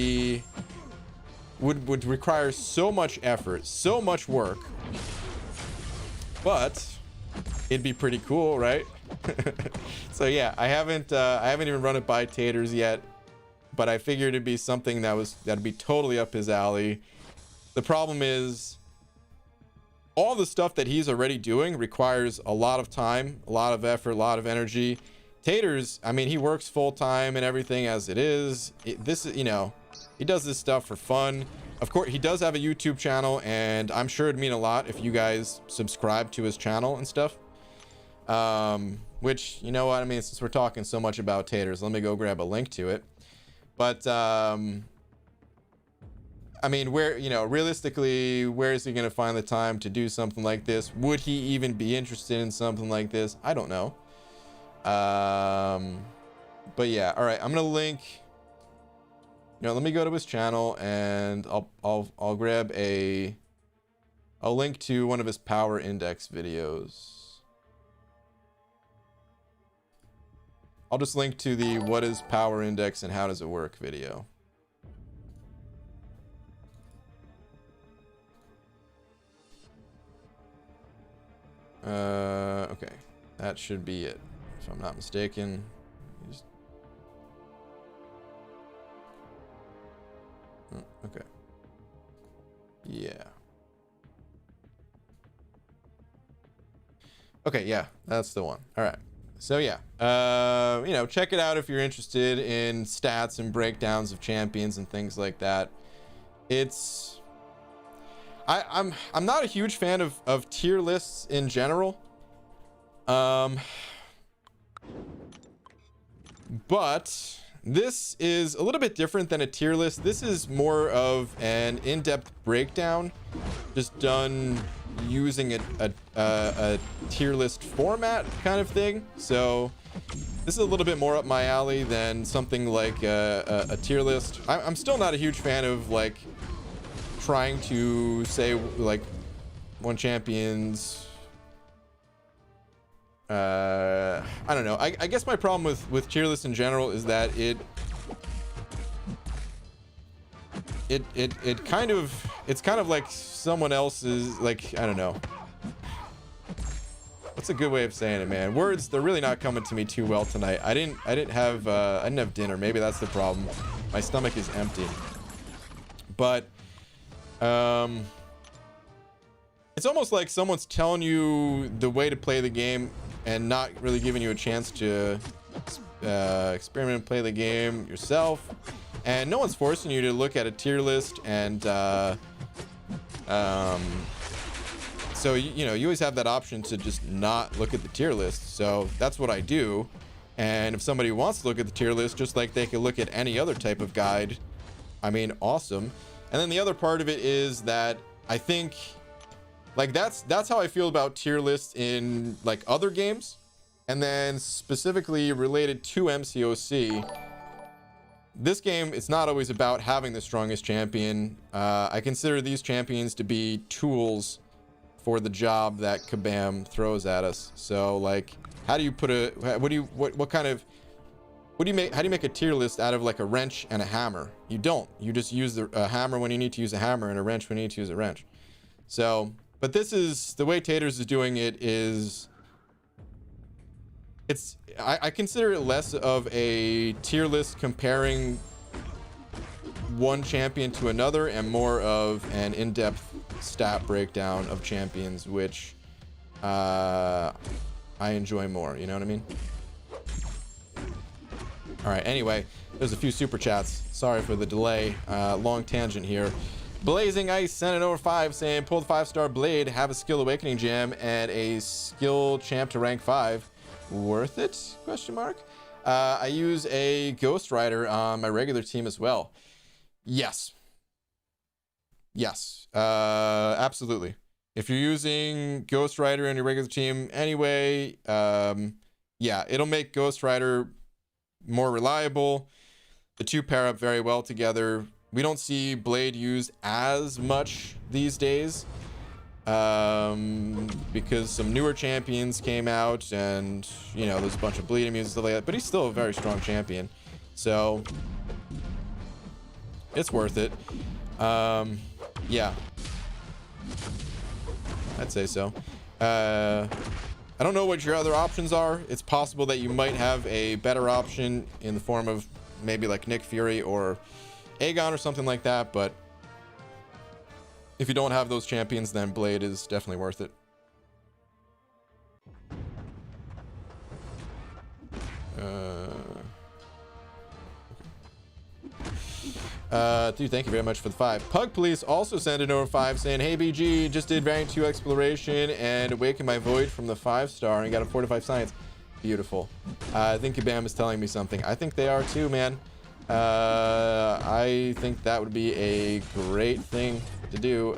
require so much effort, so much work, but it'd be pretty cool, right? So yeah, I haven't even run it by Taters yet, but I figured it'd be something that'd be totally up his alley. The problem is all the stuff that he's already doing requires a lot of time, a lot of effort, a lot of energy. Taters, I mean, he works full time and everything as it is. He does this stuff for fun. Of course, he does have a YouTube channel, and I'm sure it'd mean a lot if you guys subscribe to his channel and stuff. Which, you know what I mean, since we're talking so much about Taters, let me go grab a link to it. But I mean, realistically, where is he going to find the time to do something like this? Would he even be interested in something like this? I don't know. But yeah, all right, I'm gonna link. Let me go to his channel, and I'll grab I'll link to one of his power index videos. I'll just link to the what is power index and how does it work video. Okay, that should be it, if I'm not mistaken. Okay. Yeah. Okay, yeah, that's the one. All right. So yeah, check it out if you're interested in stats and breakdowns of champions and things like that. I'm not a huge fan of tier lists in general. But this is a little bit different than a tier list. This is more of an in-depth breakdown, just done using a tier list format kind of thing. So this is a little bit more up my alley than something like a tier list. I'm still not a huge fan of like trying to say like one champion's I don't know. I guess my problem with tier lists in general is that it's kind of like someone else's, like, I don't know. What's a good way of saying it, man? Words, they're really not coming to me too well tonight. I didn't have dinner. Maybe that's the problem. My stomach is empty. But it's almost like someone's telling you the way to play the game and not really giving you a chance to experiment and play the game yourself. And no one's forcing you to look at a tier list. And so you always have that option to just not look at the tier list. So that's what I do. And if somebody wants to look at the tier list, just like they could look at any other type of guide, I mean, awesome. And then the other part of it is that I think, like, that's how I feel about tier lists in like other games. And then specifically related to MCOC, this game, it's not always about having the strongest champion. I consider these champions to be tools for the job that Kabam throws at us. So like, how do you put a, how do you make a tier list out of like a wrench and a hammer? You don't. You just use a hammer when you need to use a hammer and a wrench when you need to use a wrench. So, but this is, the way Taters is doing it is, I consider it less of a tier list comparing one champion to another and more of an in-depth stat breakdown of champions, which I enjoy more, you know what I mean? All right, anyway, there's a few super chats. Sorry for the delay. Long tangent here. Blazing Ice sent it over 5 saying, pull the 5-star blade, have a skill awakening gem, and a skill champ to rank 5. Worth it? Question mark. I use a Ghost Rider on my regular team as well. Yes. Yes. Absolutely. If you're using Ghost Rider in your regular team anyway, yeah, it'll make Ghost Rider more reliable. The two pair up very well together. We don't see Blade used as much these days, because some newer champions came out, and you know, there's a bunch of bleeding music and stuff like that, but he's still a very strong champion, so it's worth it. Yeah, I'd say so. I don't know what your other options are. It's possible that you might have a better option in the form of maybe like Nick Fury or Aegon or something like that, but if you don't have those champions, then Blade is definitely worth it. Dude, thank you very much for the 5. Pug Police also sent an over 5 saying, hey BG, just did rank 2 exploration and awakened my void from the 5-star and got a 4-5 science. Beautiful. I think Kabam is telling me something. I think they are too, man. I think that would be a great thing to do.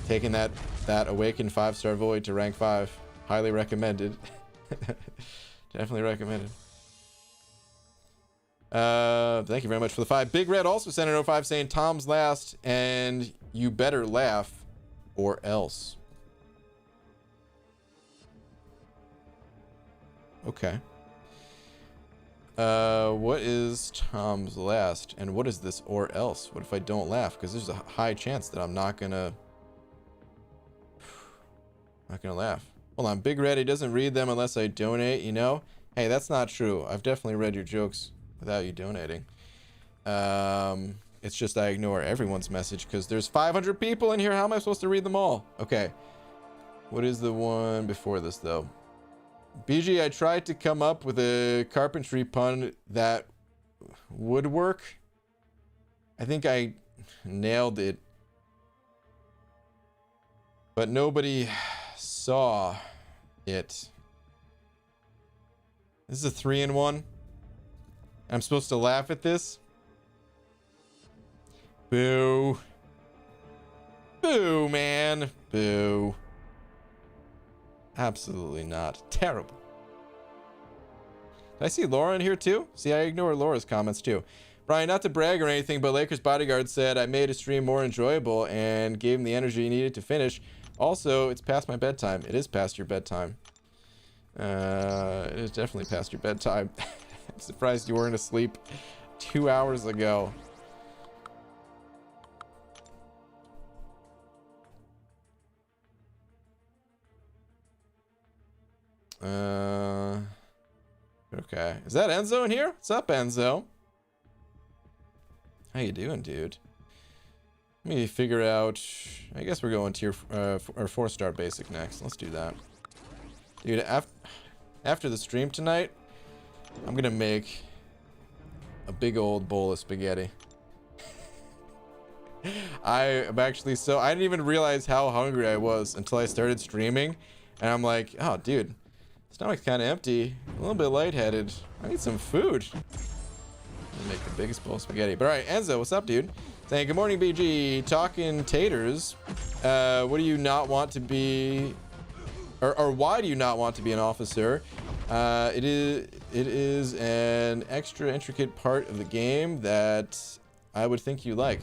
Taking that awakened 5-star void to rank 5. Highly recommended. Definitely recommended. Thank you very much for the 5. Big Red also sent an 05 saying Tom's last and you better laugh or else. Okay. What is Tom's last and what is this or else? What if I don't laugh? Because there's a high chance that I'm not gonna laugh. Hold on, Big Red, he doesn't read them unless I donate, you know? Hey, that's not true. I've definitely read your jokes without you donating. It's just I ignore everyone's message because there's 500 people in here. How am I supposed to read them all? Okay. What is the one before this though? BG, I tried to come up with a carpentry pun that would work. I think I nailed it, but nobody saw it. This is a 3-in-1. I'm supposed to laugh at this? Boo. Boo, man. Boo. Absolutely not. Terrible. Did I see Laura in here too? See, I ignore Laura's comments too. Brian, not to brag or anything, but Lakers Bodyguard said I made a stream more enjoyable and gave him the energy he needed to finish. Also, it's past my bedtime. It is past your bedtime. It is definitely past your bedtime. I'm surprised you weren't asleep 2 hours ago. Okay. Is that Enzo in here? What's up, Enzo? How you doing, dude? Let me figure out... I guess we're going tier... or 4-star basic next. Let's do that. Dude, after the stream tonight, I'm gonna make a big old bowl of spaghetti. I am actually so... I didn't even realize how hungry I was until I started streaming. And I'm like, oh, dude, Stomach's kind of empty. A little bit lightheaded. I need some food. I'll make the biggest bowl of spaghetti. But all right, Enzo, what's up, dude? Saying, good morning, BG. Talking taters. What do you not want to be... Or why do you not want to be an officer? It is an extra intricate part of the game that I would think you like.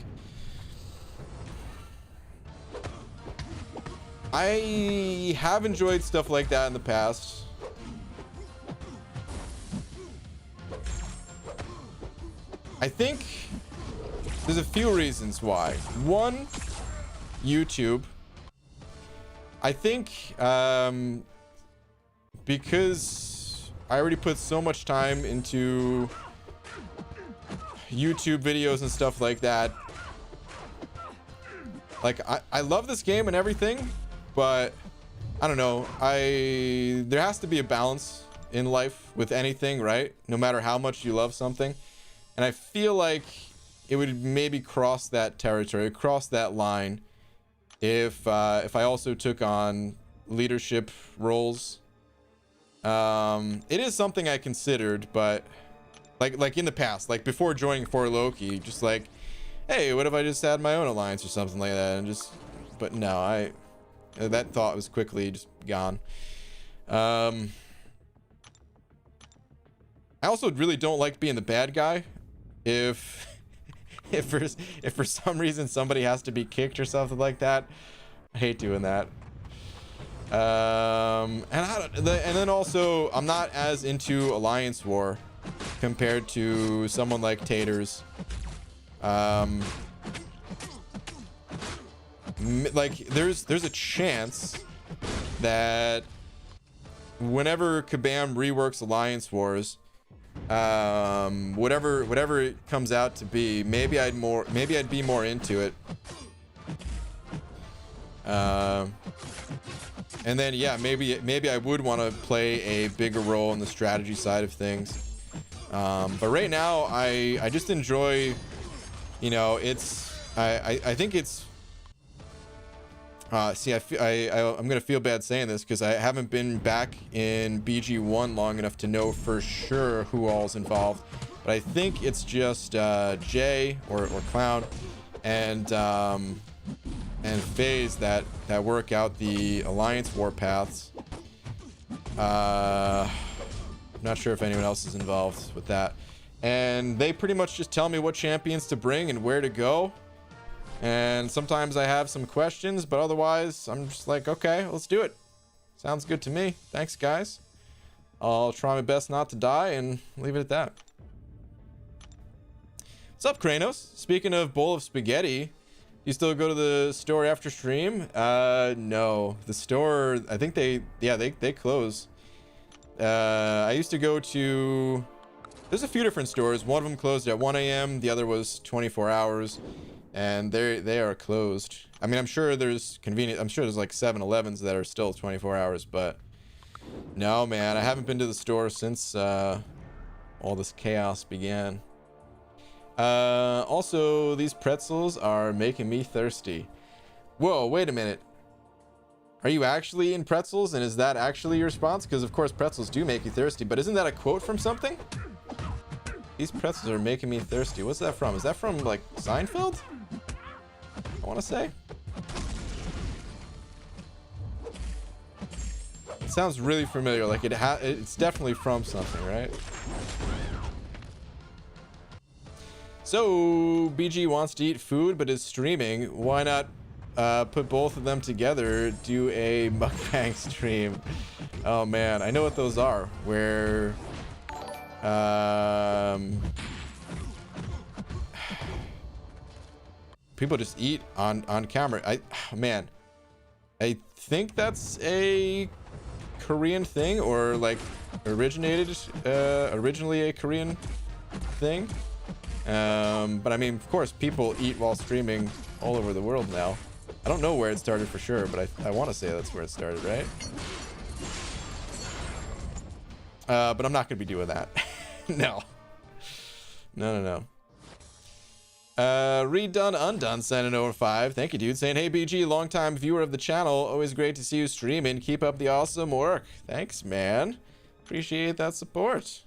I have enjoyed stuff like that in the past. I think there's a few reasons why. One, YouTube. I think because I already put so much time into YouTube videos and stuff like that. Like, I love this game and everything, but I don't know. There has to be a balance in life with anything, right? No matter how much you love something. And I feel like it would maybe cross that territory, cross that line, if I also took on leadership roles. It is something I considered, but like in the past, like before joining For Loki, just like, hey, what if I just had my own alliance or something like that? And just, but no, that thought was quickly just gone. I also really don't like being the bad guy. If for some reason somebody has to be kicked or something like that, I hate doing that. And then also I'm not as into Alliance War compared to someone like Taters. Like there's a chance that whenever Kabam reworks Alliance Wars, whatever it comes out to be, maybe I'd be more into it. And then yeah, maybe I would want to play a bigger role in the strategy side of things. But right now I just enjoy, you know, I think it's see, I'm gonna feel bad saying this because I haven't been back in BG1 long enough to know for sure who all's involved, but I think it's just Jay or Clown and FaZe that work out the Alliance War paths. I'm not sure if anyone else is involved with that, and they pretty much just tell me what champions to bring and where to go. And sometimes I have some questions, but otherwise I'm just like, okay, let's do it. Sounds good to me. Thanks, guys. I'll try my best not to die and leave it at that. What's up, Kranos? Speaking of bowl of spaghetti, you still go to the store after stream? No, the store, I think they close. I used to go to, there's a few different stores. One of them closed at 1 a.m. The other was 24 hours. And they are closed. I mean, I'm sure there's convenient. I'm sure there's like 7-Elevens that are still 24 hours, but no, man, I haven't been to the store since all this chaos began. Also, these pretzels are making me thirsty. Whoa, wait a minute. Are you actually in pretzels, and is that actually your response? Because of course pretzels do make you thirsty, but isn't that a quote from something? These pretzels are making me thirsty. What's that from? Is that from like Seinfeld? I want to say. It sounds really familiar. Like it's definitely from something, right? So BG wants to eat food but is streaming. Why not put both of them together? Do a mukbang stream. Oh man, I know what those are. Where people just eat on camera. Man, I think that's a Korean thing, or like originally a Korean thing. But I mean, of course, people eat while streaming all over the world now. I don't know where it started for sure, but I want to say that's where it started, right? But I'm not gonna be doing that. No. Redone Undone sending over 5. Thank you, dude. Saying, hey, BG, longtime viewer of the channel. Always great to see you streaming. Keep up the awesome work. Thanks, man. Appreciate that support.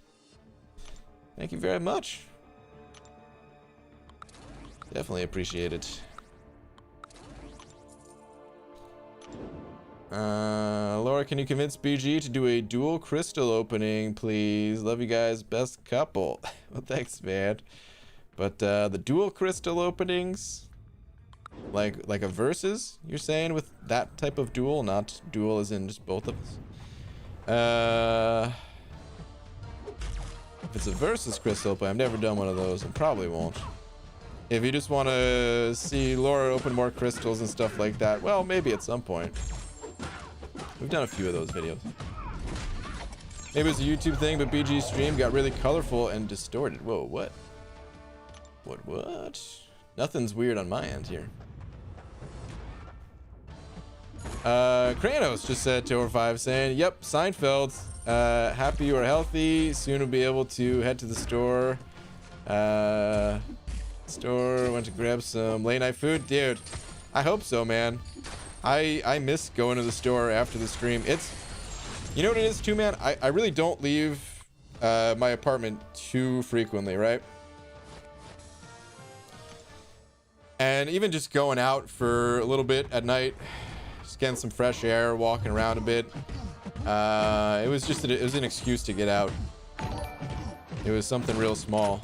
Thank you very much. Definitely appreciate it. Laura, can you convince BG to do a dual crystal opening, please? Love you guys. Best couple. Well, thanks, man. But the dual crystal openings, like a versus, you're saying, with that type of duel, not duel as in just both of us. If it's a versus crystal open, I've never done one of those and probably won't. If you just want to see Laura open more crystals and stuff like that, well, maybe at some point. We've done a few of those videos. Maybe it's a YouTube thing, but BG's stream got really colorful and distorted. Whoa, what? What? Nothing's weird on my end here. Kranos just said to over 5 saying, yep, Seinfeld. Happy you are healthy. Soon we'll be able to head to the store. Went to grab some late night food. Dude, I hope so, man. I miss going to the store after the stream. It's, you know what it is too, man? I really don't leave my apartment too frequently, right? And even just going out for a little bit at night, just getting some fresh air, walking around a bit. It was an excuse to get out. It was something real small.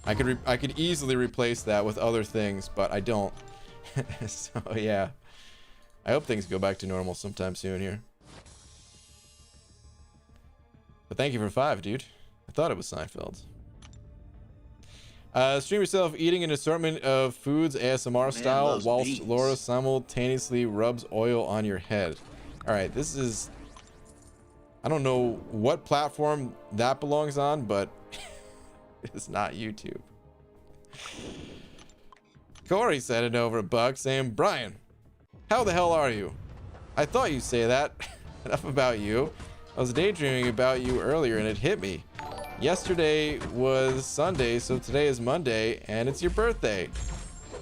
I could easily replace that with other things, but I don't. So yeah, I hope things go back to normal sometime soon here. But thank you for 5, dude. I thought it was Seinfeld. Stream yourself eating an assortment of foods ASMR style whilst beans. Laura simultaneously rubs oil on your head. All right, this is, I don't know what platform that belongs on, but it's not YouTube. Corey said it over $1 saying, Brian, how the hell are you? I thought you'd say that. Enough about you. I was daydreaming about you earlier and it hit me. Yesterday was Sunday, so today is Monday, and it's your birthday.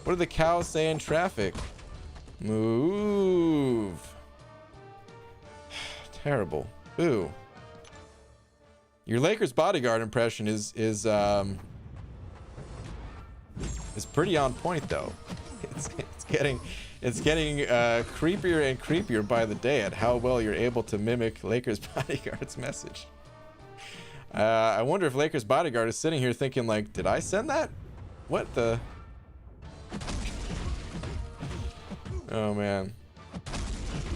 What do the cows say in traffic? Move. Terrible. Ooh. Your Lakers bodyguard impression is pretty on point, though. It's getting creepier and creepier by the day at how well you're able to mimic Lakers bodyguard's message. I wonder if Lakers bodyguard is sitting here thinking like, did I send that? What the? Oh man.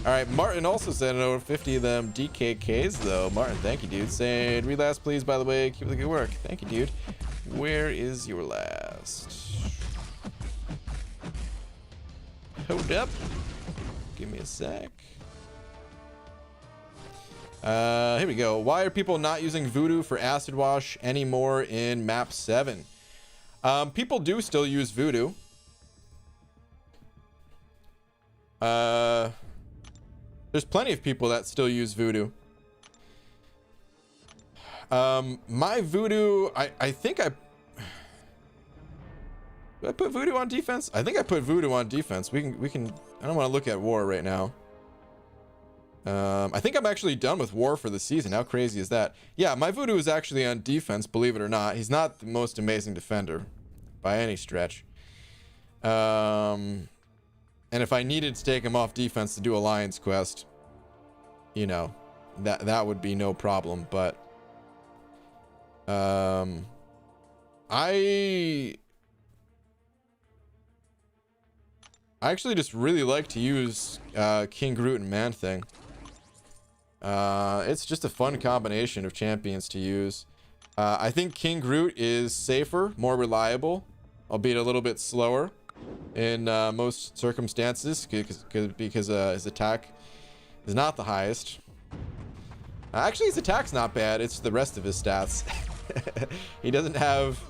All right, Martin also sent over 50 of them DKKs though. Martin, thank you, dude. Saying read last, please. By the way, keep up the good work. Thank you, dude. Where is your last? Hold up. Give me a sec. Here we go. Why are people not using Voodoo for acid wash anymore in map 7? People do still use Voodoo. There's plenty of people that still use Voodoo. My Voodoo, I think did I put Voodoo on defense? I think I put Voodoo on defense. We can I don't want to look at war right now. I think I'm actually done with war for the season. How crazy is that? Yeah, my Voodoo is actually on defense, believe it or not. He's not the most amazing defender by any stretch. And if I needed to take him off defense to do Alliance quest, you know, that would be no problem. But I actually just really like to use King Groot and Man Thing. It's just a fun combination of champions to use. I think King Groot is safer, more reliable, albeit a little bit slower in most circumstances because his attack is not the highest. Actually, his attack's not bad. It's the rest of his stats. He doesn't have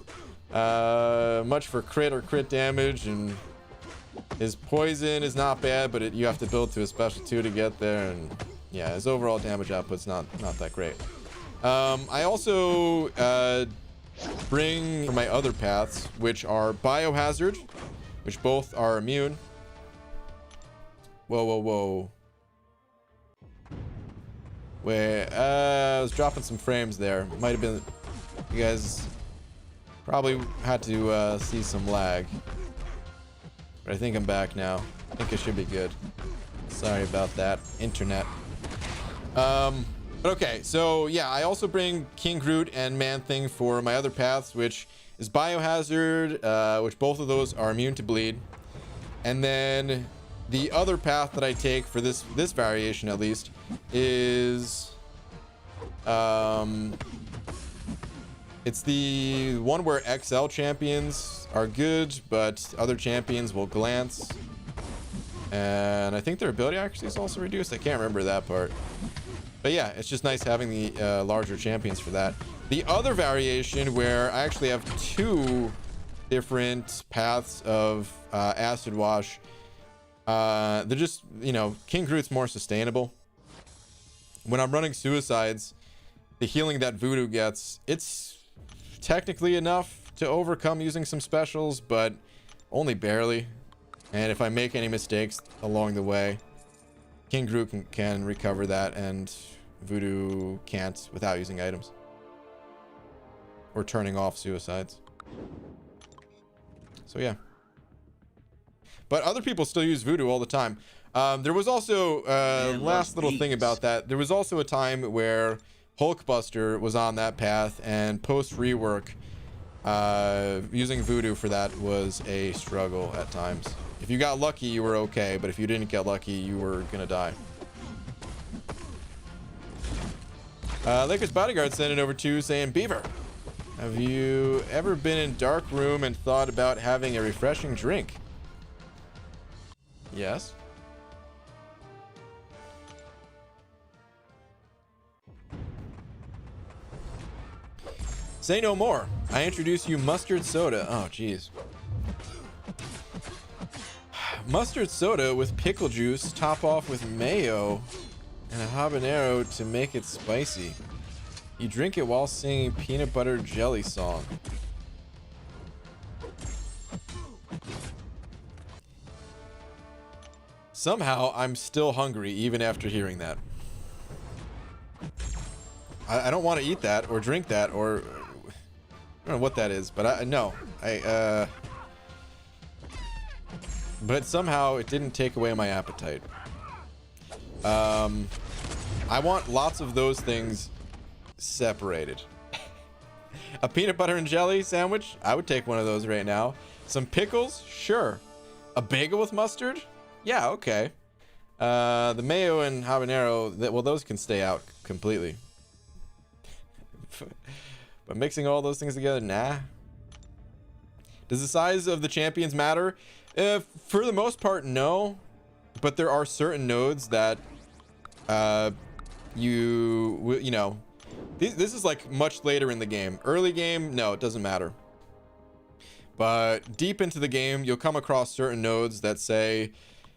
much for crit or crit damage, and his poison is not bad, but you have to build to a special 2 to get there, and yeah, his overall damage output's not that great. I also bring my other paths, which are Biohazard, which both are immune. Whoa, whoa, whoa. Wait, I was dropping some frames there. Might have been, you guys probably had to see some lag. But I think I'm back now. I think I should be good. Sorry about that, internet. But okay, so yeah, I also bring King Groot and Man-Thing for my other paths, which is Biohazard, which both of those are immune to bleed. And then the other path that I take for this variation, at least, is it's the one where XL champions are good, but other champions will glance. And I think their ability accuracy is also reduced. I can't remember that part. But yeah, it's just nice having the larger champions for that. The other variation where I actually have two different paths of Acid Wash. They're just, you know, King Groot's more sustainable. When I'm running Suicides, the healing that Voodoo gets, it's technically enough to overcome using some specials, but only barely. And if I make any mistakes along the way, King Groot can recover that, and Voodoo can't without using items. Or turning off Suicides. So yeah. But other people still use Voodoo all the time. There was also, last little thing about that, there was also a time where Hulkbuster was on that path, and post-rework, using Voodoo for that was a struggle at times. If you got lucky, you were okay, but if you didn't get lucky, you were gonna die. Lakers Bodyguard sent it over to saying, Beaver, have you ever been in dark room and thought about having a refreshing drink? Yes. Say no more. I introduce you mustard soda. Oh, jeez. Mustard soda with pickle juice, top off with mayo and a habanero to make it spicy. You drink it while singing peanut butter jelly song. Somehow, I'm still hungry even after hearing that. I don't want to eat that or drink that, or I don't know what that is, but but somehow it didn't take away my appetite. I want lots of those things separated. A peanut butter and jelly sandwich? I would take one of those right now. Some pickles? Sure. A bagel with mustard? Yeah, okay. The mayo and habanero, well, those can stay out completely. But mixing all those things together, nah. Does the size of the champions matter? For the most part, no. But there are certain nodes that you know, this is like much later in the game. Early game, no, it doesn't matter. But deep into the game, you'll come across certain nodes that say,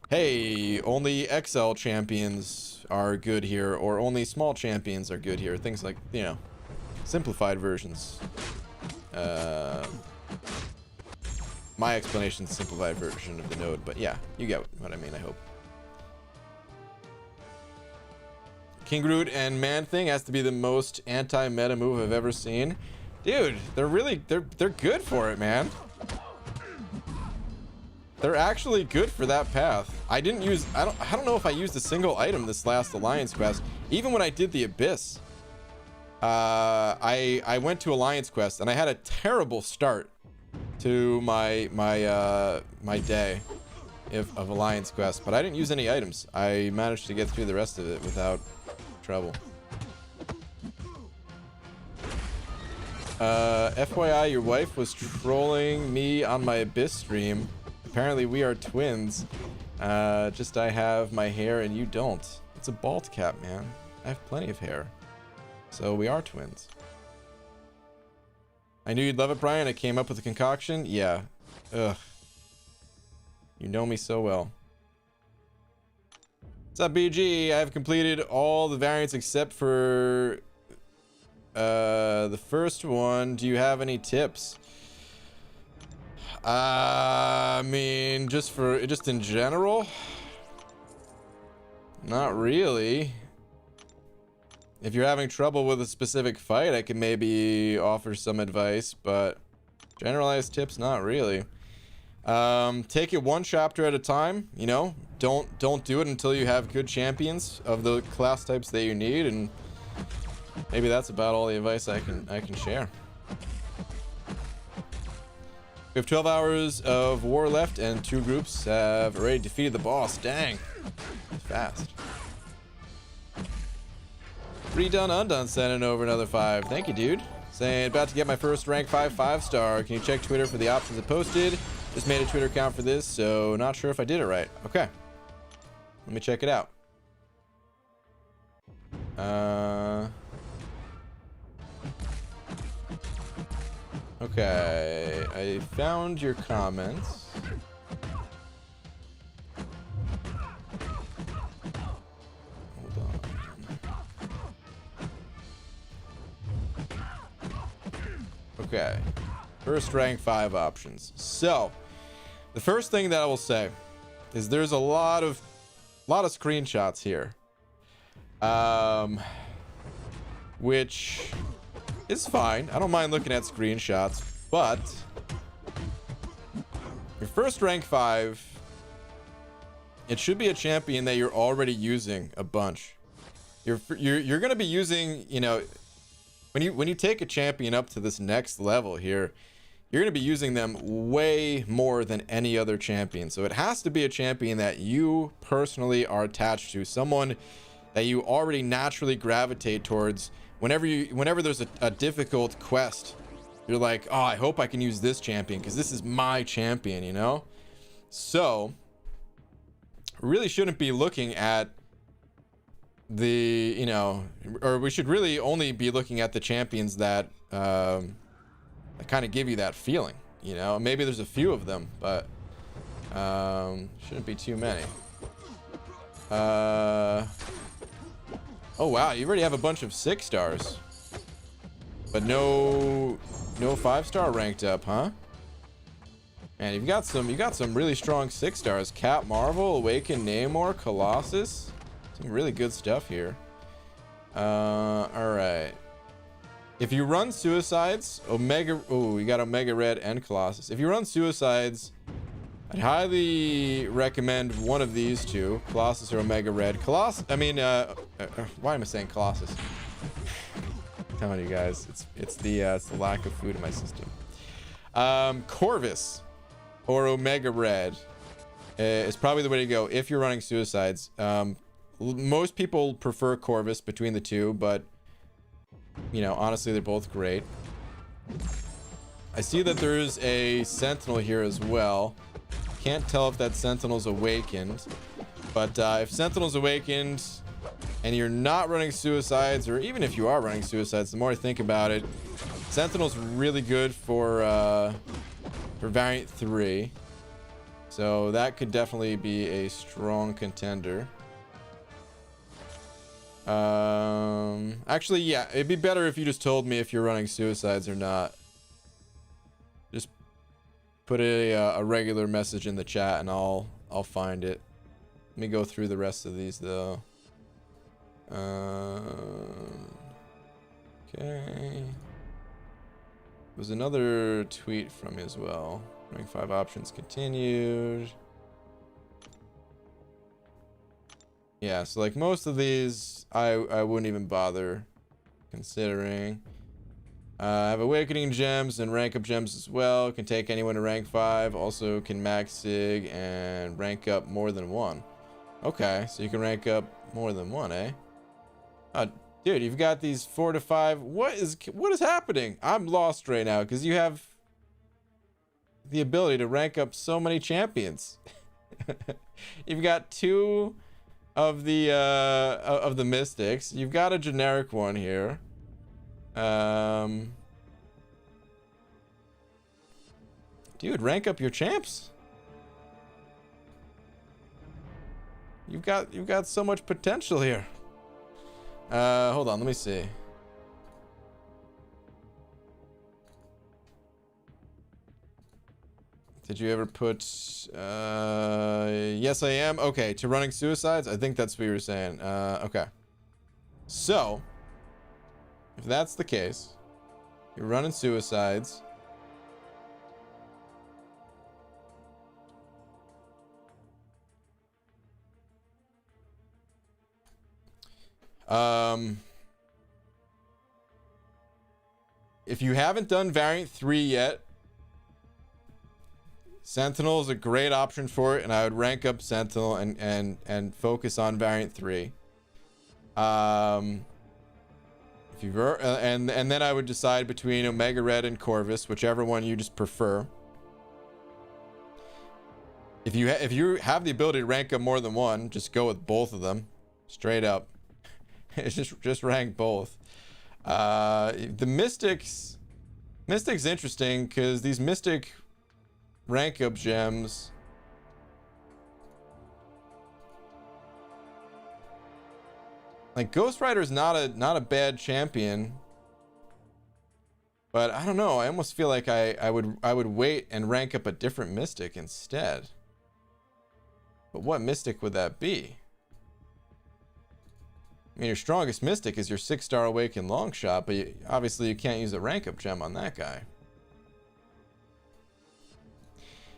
hey, only XL champions are good here, or only small champions are good here. Things like, you know, simplified versions. My explanation is simplified version of the node, but yeah, you get what I mean, I hope. King Groot and Man-Thing has to be the most anti-meta move I've ever seen. Dude, they're good for it, man. They're actually good for that path. I didn't use, I don't know if I used a single item this last Alliance quest. Even when I did the Abyss, I went to Alliance quest and I had a terrible start to my day of Alliance quest, but I didn't use any items. I managed to get through the rest of it without trouble. FYI, your wife was trolling me on my Abyss stream. Apparently we are twins. Just I have my hair and you don't. It's a bald cap, man. I have plenty of hair. So we are twins. I knew you'd love it, Brian. I came up with a concoction. Yeah. Ugh. You know me so well. What's up, BG? I've completed all the variants except for The first one, do you have any tips? I mean, just in general? Not really. If you're having trouble with a specific fight, I can maybe offer some advice, but generalized tips, not really. Take it one chapter at a time, you know? Don't do it until you have good champions of the class types that you need, and maybe that's about all the advice I can share. We have 12 hours of war left, and 2 groups have already defeated the boss. Dang. Fast. Redone Undone sending over another 5. Thank you, dude. Saying, about to get my first rank 5 5-star. Can you check Twitter for the options it posted? Just made a Twitter account for this, so not sure if I did it right. Okay. Let me check it out. Okay. I found your comments. Hold on. Okay. First rank 5 options. So, the first thing that I will say is there's a lot of screenshots here. Which is fine. I don't mind looking at screenshots, but your first rank 5, it should be a champion that you're already using a bunch. You're going to be using, you know, when you take a champion up to this next level here, you're going to be using them way more than any other champion. So it has to be a champion that you personally are attached to, someone that you already naturally gravitate towards. Whenever there's a difficult quest, you're like, oh, I hope I can use this champion because this is my champion, you know? So really shouldn't be looking at the, you know, or we should really only be looking at the champions that kind of give you that feeling, you know? Maybe there's a few of them, but shouldn't be too many. Oh wow, you already have a bunch of 6 stars, but no 5-star ranked up, huh? Man, you've got some really strong 6 stars. Cap Marvel, Awaken Namor, Colossus, some really good stuff here. All right. If you run Suicides, Omega, oh, you got Omega Red and Colossus. If you run Suicides, I'd highly recommend one of these two, Colossus or Omega Red. Why am I saying Colossus? I'm telling you guys, it's the lack of food in my system. Corvus or Omega Red is probably the way to go if you're running Suicides. Most people prefer Corvus between the two, but you know, honestly, they're both great. I see that there's a Sentinel here as well. Can't tell if that Sentinel's awakened, but if Sentinel's awakened and you're not running Suicides, or even if you are running Suicides, the more I think about it, Sentinel's really good for Variant 3, so that could definitely be a strong contender. Actually, yeah, it'd be better if you just told me if you're running Suicides or not. Just put a regular message in the chat and I'll find it. Let me go through the rest of these though. Okay. There's another tweet from me as well. Rank 5 options continued. Yeah, so like most of these I wouldn't even bother considering. I have Awakening Gems and Rank Up Gems as well. Can take anyone to rank 5. Also can max Sig and rank up more than 1. Okay, so you can rank up more than 1, eh? Dude, you've got these 4 to 5. What is happening? I'm lost right now because you have the ability to rank up so many champions. You've got 2 of the Mystics. You've got a generic one here. Dude, rank up your champs. You've got so much potential here. Hold on, let me see. Did you ever put... yes, I am. Okay, to running suicides? I think that's what you were saying. Okay. So, if that's the case, you're running suicides. If you haven't done Variant 3 yet, Sentinel is a great option for it, and I would rank up Sentinel and focus on Variant 3. If you were, and then I would decide between Omega Red and Corvus, whichever one you just prefer. If you have the ability to rank up more than one, just go with both of them, straight up. It's just rank both. The Mystics interesting because these Mystic rank up gems like Ghost Rider is not a bad champion, but I don't know, I almost feel like I would wait and rank up a different Mystic instead. But what Mystic would that be? I mean, your strongest Mystic is your 6-star Awakened Longshot, but obviously you can't use a rank up gem on that guy.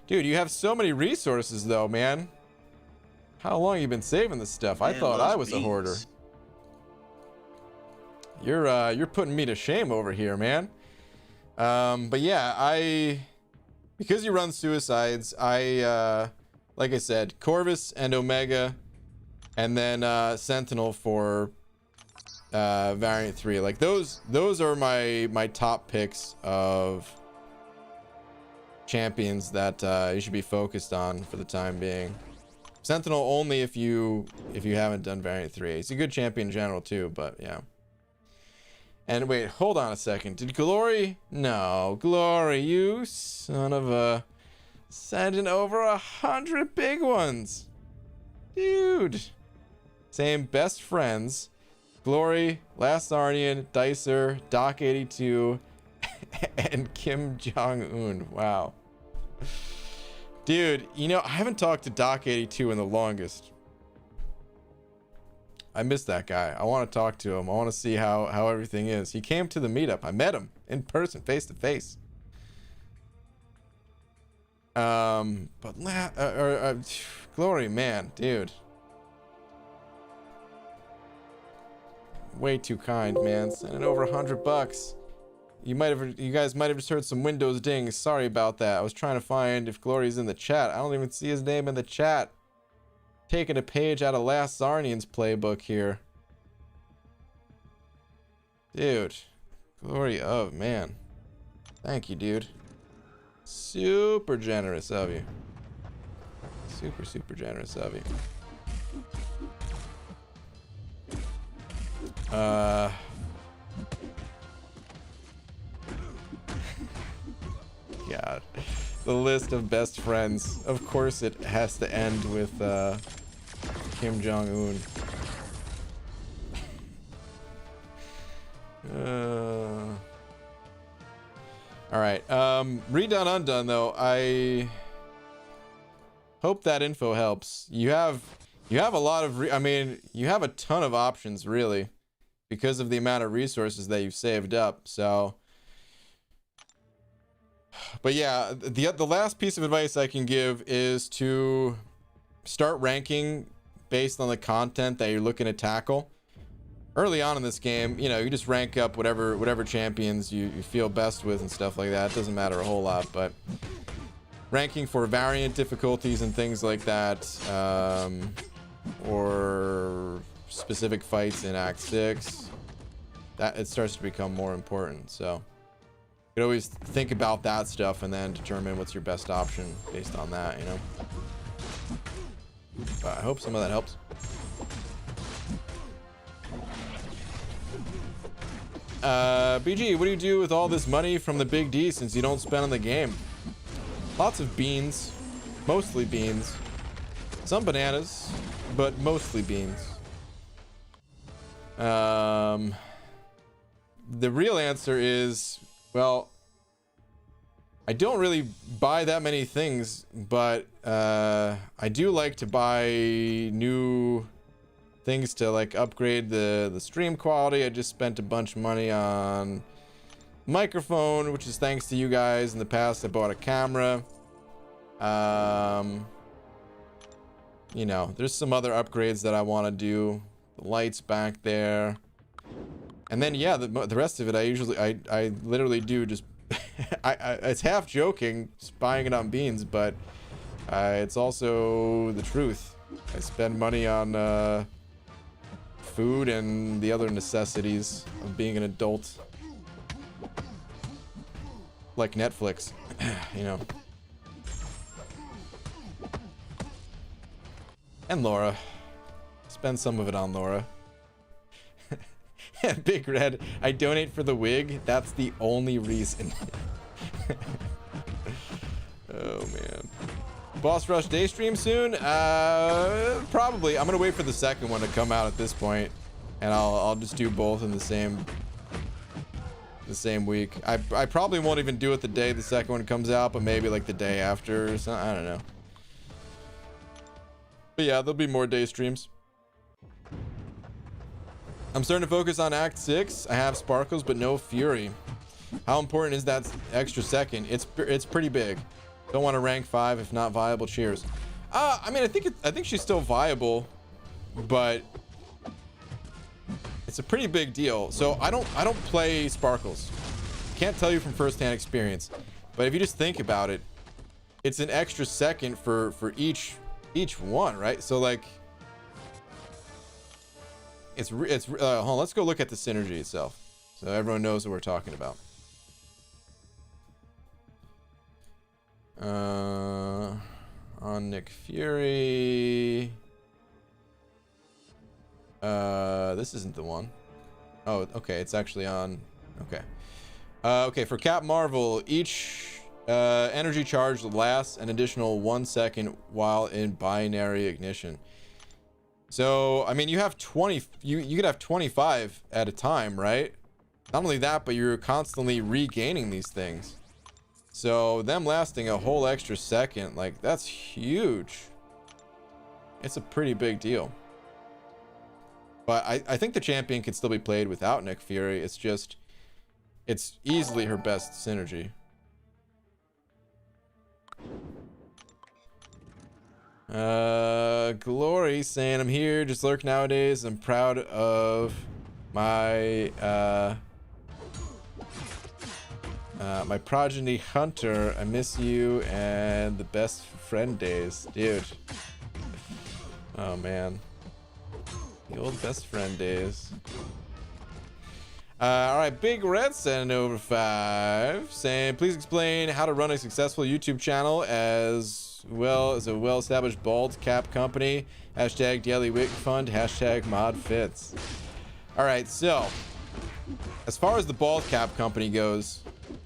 Dude, you have so many resources though, man. How long have you been saving this stuff? I thought I was a hoarder. You're putting me to shame over here, man. But yeah, because you run suicides, like I said, Corvus and Omega, and then Sentinel for Variant 3. Like those are my top picks of champions that you should be focused on for the time being. Sentinel only if you haven't done Variant 3. He's a good champion in general too, but yeah. And wait, hold on a second. Did Glory? No, Glory, you son of a... Sending over 100 big ones. Dude. Same best friends. Glory, Last Arnian, Dicer, Doc 82, and Kim Jong-un. Wow. Dude, you know, I haven't talked to Doc 82 in the longest. I miss that guy. I want to talk to him. I want to see how everything is. He came to the meetup. I met him in person, face to face. But Glory, man, dude. Way too kind, man. Sending over $100. You guys might have just heard some Windows dings. Sorry about that. I was trying to find if Glory's in the chat. I don't even see his name in the chat. Taking a page out of Last Zarnian's playbook here. Dude. Glory of, man. Thank you, dude. Super generous of you. Super generous of you. God. The list of best friends. Of course it has to end with Kim Jong-un. Alright. Redone Undone though. I hope that info helps. You have a lot of you have a ton of options really because of the amount of resources that you've saved up. So but yeah, the last piece of advice I can give is to start ranking based on the content that you're looking to tackle. Early on in this game, you know, you just rank up whatever champions you feel best with and stuff like that. It doesn't matter a whole lot, but ranking for variant difficulties and things like that, or specific fights in Act 6, that it starts to become more important. So you always think about that stuff and then determine what's your best option based on that, you know. But I hope some of that helps. BG, what do you do with all this money from the Big D since you don't spend on the game? Lots of beans, mostly beans, some bananas, but mostly beans. The real answer is, well, I don't really buy that many things, but I do like to buy new things to like upgrade the stream quality. I just spent a bunch of money on microphone, which is thanks to you guys. In the past, I bought a camera. You know, there's some other upgrades that I want to do. The lights back there. And then, yeah, the rest of it, I literally do just... it's half joking, spying it on Beans, but it's also the truth. I spend money on food and the other necessities of being an adult. Like Netflix, you know. And Laura. Spend some of it on Laura. Big Red, I donate for the wig. That's the only reason. Oh man. Boss Rush day stream soon? Probably. I'm gonna wait for the second one to come out at this point, and I'll just do both in the same week. I probably won't even do it the day the second one comes out, but maybe like the day after or something. I don't know. But yeah, there'll be more day streams. I'm starting to focus on Act 6. I have Sparkles, but no Fury. How important is that extra second? It's pretty big. Don't want to rank 5 if not viable. Cheers. I mean, I think she's still viable, but it's a pretty big deal. So I don't play Sparkles. Can't tell you from firsthand experience, but if you just think about it, it's an extra second for each one, right? So like, hold on, let's go look at the synergy itself so everyone knows what we're talking about. On Nick Fury, this isn't the one. Oh, okay, it's actually on. Okay. Okay, for Cap Marvel, each energy charge lasts an additional 1 second while in binary ignition. So, I mean, you have 20, you could have 25 at a time, right? Not only that, but you're constantly regaining these things. So, them lasting a whole extra second, like, that's huge. It's a pretty big deal. But I think the champion can still be played without Nick Fury. It's just, it's easily her best synergy. Glory saying I'm here, just lurk nowadays. I'm proud of my my progeny Hunter. I miss you and the best friend days, dude. Oh man, the old best friend days. All right, Big Red sending over 5 saying please explain how to run a successful YouTube channel as well as a well-established bald cap company. Hashtag daily wig fund. Hashtag mod fits. All right, so as far as the bald cap company goes,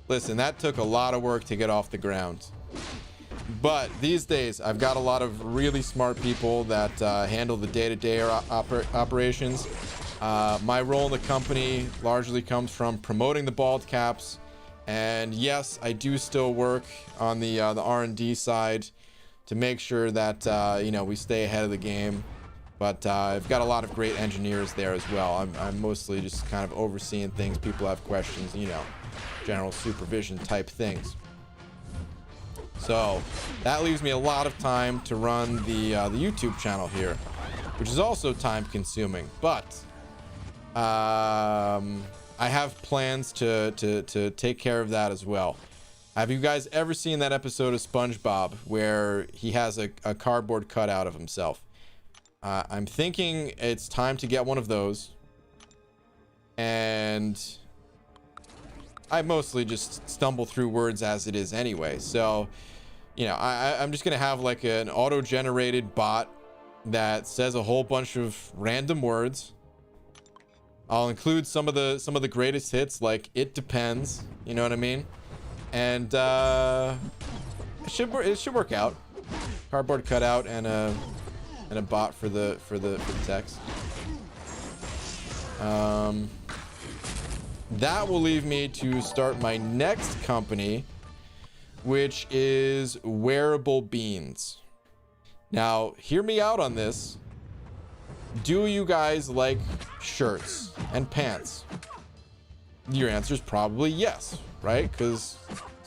listen, that took a lot of work to get off the ground. But these days, I've got a lot of really smart people that handle the day-to-day operations. My role in the company largely comes from promoting the bald caps, and yes, I do still work on the R&D side to make sure that you know, we stay ahead of the game. But I've got a lot of great engineers there as well. I'm mostly just kind of overseeing things. People have questions, you know, general supervision type things. So that leaves me a lot of time to run the YouTube channel here, which is also time consuming, but I have plans to take care of that as well. Have you guys ever seen that episode of SpongeBob where he has a cardboard cutout of himself? I'm thinking it's time to get one of those, and I mostly just stumble through words as it is anyway, so you know, I'm just gonna have like an auto-generated bot that says a whole bunch of random words. I'll include some of the greatest hits, like "It Depends," you know what I mean? And it should work out. Cardboard cutout and a bot for the text. That will leave me to start my next company, which is wearable beans. Now, hear me out on this. Do you guys like shirts and pants? Your answer is probably yes, right? Because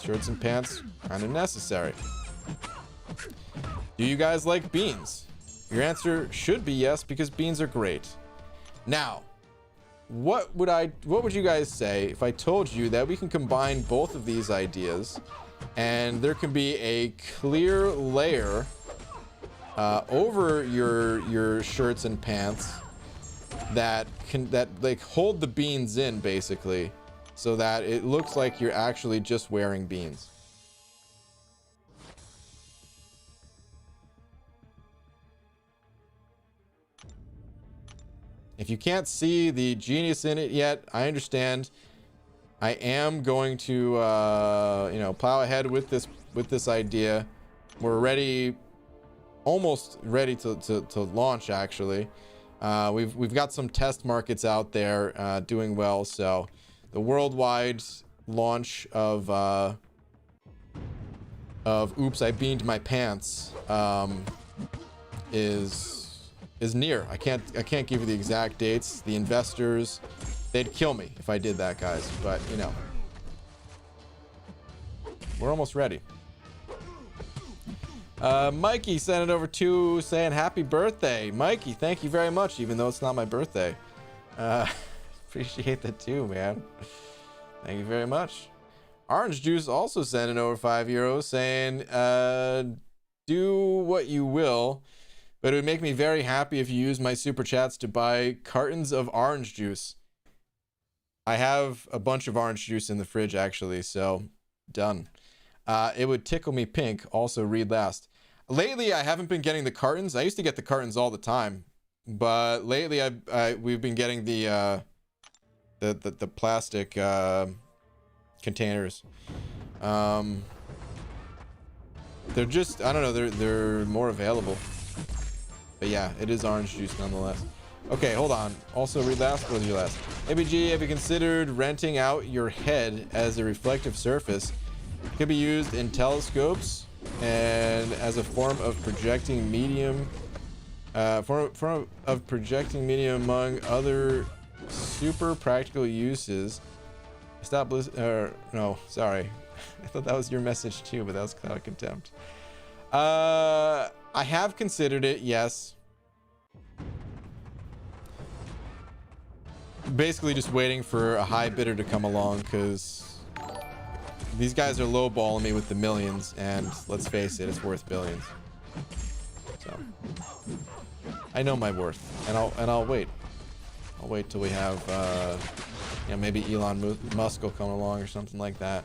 shirts and pants kind of necessary. Do you guys like beans? Your answer should be yes, because beans are great. Now, what would you guys say if I told you that we can combine both of these ideas and there can be a clear layer over your shirts and pants that like hold the beans in, basically, so that it looks like you're actually just wearing beans? If you can't see the genius in it yet, I understand. I am going to you know, plow ahead with this idea. We're ready, almost ready to launch, actually. We've got some test markets out there doing well, so the worldwide launch of Oops, I Beaned My Pants is near. I can't give you the exact dates. The investors, they'd kill me if I did that, guys, but you know, we're almost ready. Mikey sent it over to saying happy birthday. Mikey, thank you very much, even though it's not my birthday. Appreciate that too, man. Thank you very much. Orange Juice also sent it over €5 saying, do what you will, but it would make me very happy if you use my super chats to buy cartons of orange juice. I have a bunch of orange juice in the fridge, actually, so done. It would tickle me pink. Also, read last. Lately, I haven't been getting the cartons. I used to get the cartons all the time, but lately we've been getting the plastic containers. They're just, I don't know, they're more available. But yeah, it is orange juice nonetheless. Okay, hold on. Also, read last. What was your last? ABG, have you considered renting out your head as a reflective surface? It could be used in telescopes and as a form of projecting medium. Form of projecting medium among other super practical uses. Stop listening. No, sorry. I thought that was your message too, but that was Cloud Contempt. I have considered it, yes. Basically just waiting for a high bidder to come along, because these guys are lowballing me with the millions, and let's face it, it's worth billions. So I know my worth, and I'll wait. I'll wait till we have you know, maybe Elon Musk will come along or something like that.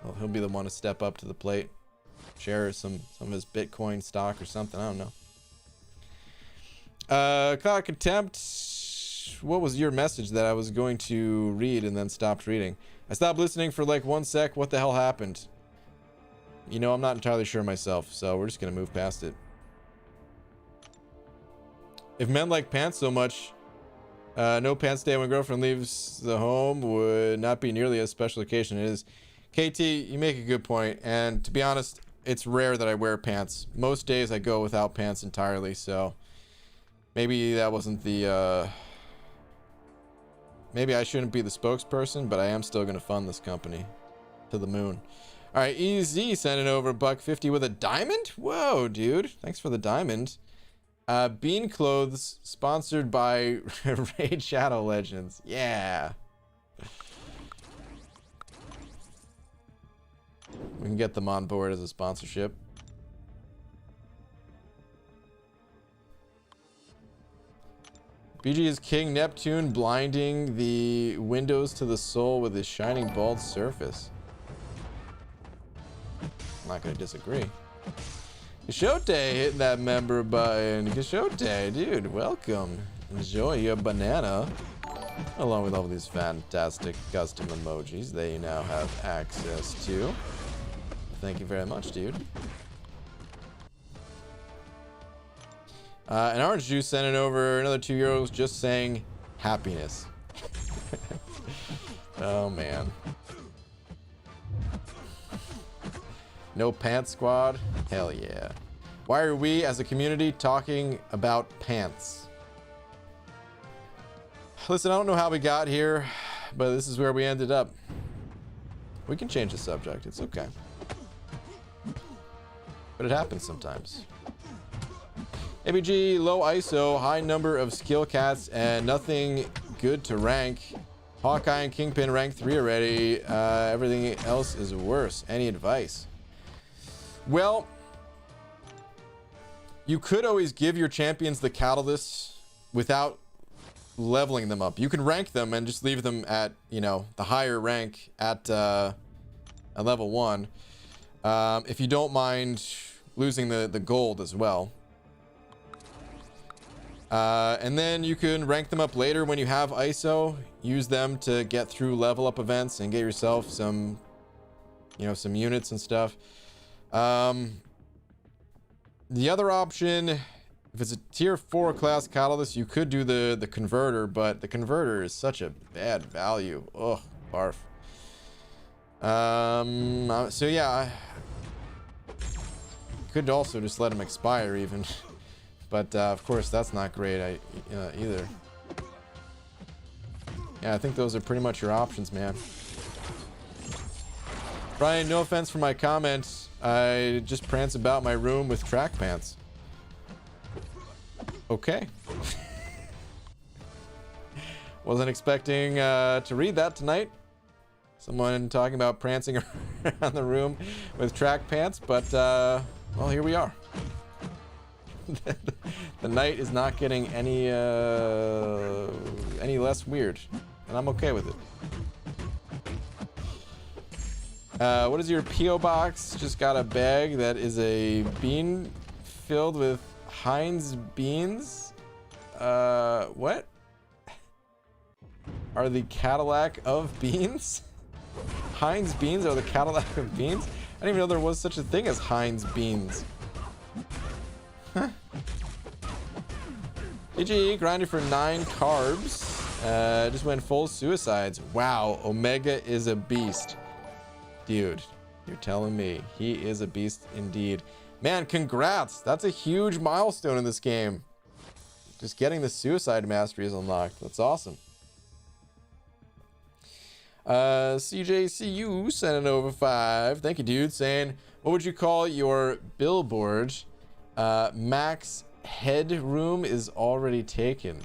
Well, he'll be the one to step up to the plate, share some of his Bitcoin stock or something. I don't know. Cloud Contempt, what was your message that I was going to read and then stopped reading? I stopped listening for like 1 sec. What the hell happened? You know, I'm not entirely sure myself, so we're just gonna move past it. If men like pants so much, no pants day when girlfriend leaves the home would not be nearly as special occasion. It is. KT, you make a good point, and to be honest, it's rare that I wear pants. Most days I go without pants entirely, so maybe that wasn't the maybe I shouldn't be the spokesperson, but I am still gonna fund this company to the moon. All right, EZ sending over $1.50 with a diamond. Whoa, dude, thanks for the diamond. Bean clothes sponsored by Raid Shadow Legends. Yeah. We can get them on board as a sponsorship. BG is King Neptune blinding the windows to the soul with his shining bald surface. I'm not gonna disagree. Gashote hitting that member button. Gashote, dude, welcome. Enjoy your banana. Along with all of these fantastic custom emojis that you now have access to. Thank you very much, dude. And Orange Juice sending over another €2 just saying happiness. Oh man. No pants squad? Hell yeah. Why are we as a community talking about pants? Listen, I don't know how we got here, but this is where we ended up. We can change the subject. It's okay. But it happens sometimes. ABG, low ISO, high number of skill cats, and nothing good to rank. Hawkeye and Kingpin rank 3 already. Everything else is worse. Any advice? Well, you could always give your champions the catalyst without leveling them up. You can rank them and just leave them at, you know, the higher rank at level 1. If you don't mind losing the gold as well. And then you can rank them up later when you have ISO. Use them to get through level up events and get yourself some, you know, some units and stuff. The other option, if it's a tier 4 class catalyst, you could do the converter, but the converter is such a bad value. Ugh, barf. So yeah, could also just let them expire even. But of course that's not great either. Yeah, I think those are pretty much your options, man. Brian, no offense for my comments. I just prance about my room with track pants. Okay. Wasn't expecting to read that tonight. Someone talking about prancing around the room with track pants, but well, here we are. The night is not getting any less weird, and I'm okay with it. What is your P.O. box? Just got a bag that is a bean filled with Heinz beans. What? Are the Cadillac of beans? Heinz beans are the Cadillac of beans? I didn't even know there was such a thing as Heinz beans. Huh. GG, grinded for 9 carbs. Just went full suicides. Wow, Omega is a beast. Dude, you're telling me. He is a beast indeed. Man, congrats. That's a huge milestone in this game. Just getting the suicide mastery is unlocked. That's awesome. CJCU sent it over 5. Thank you, dude. Saying, what would you call your billboard? Max headroom is already taken.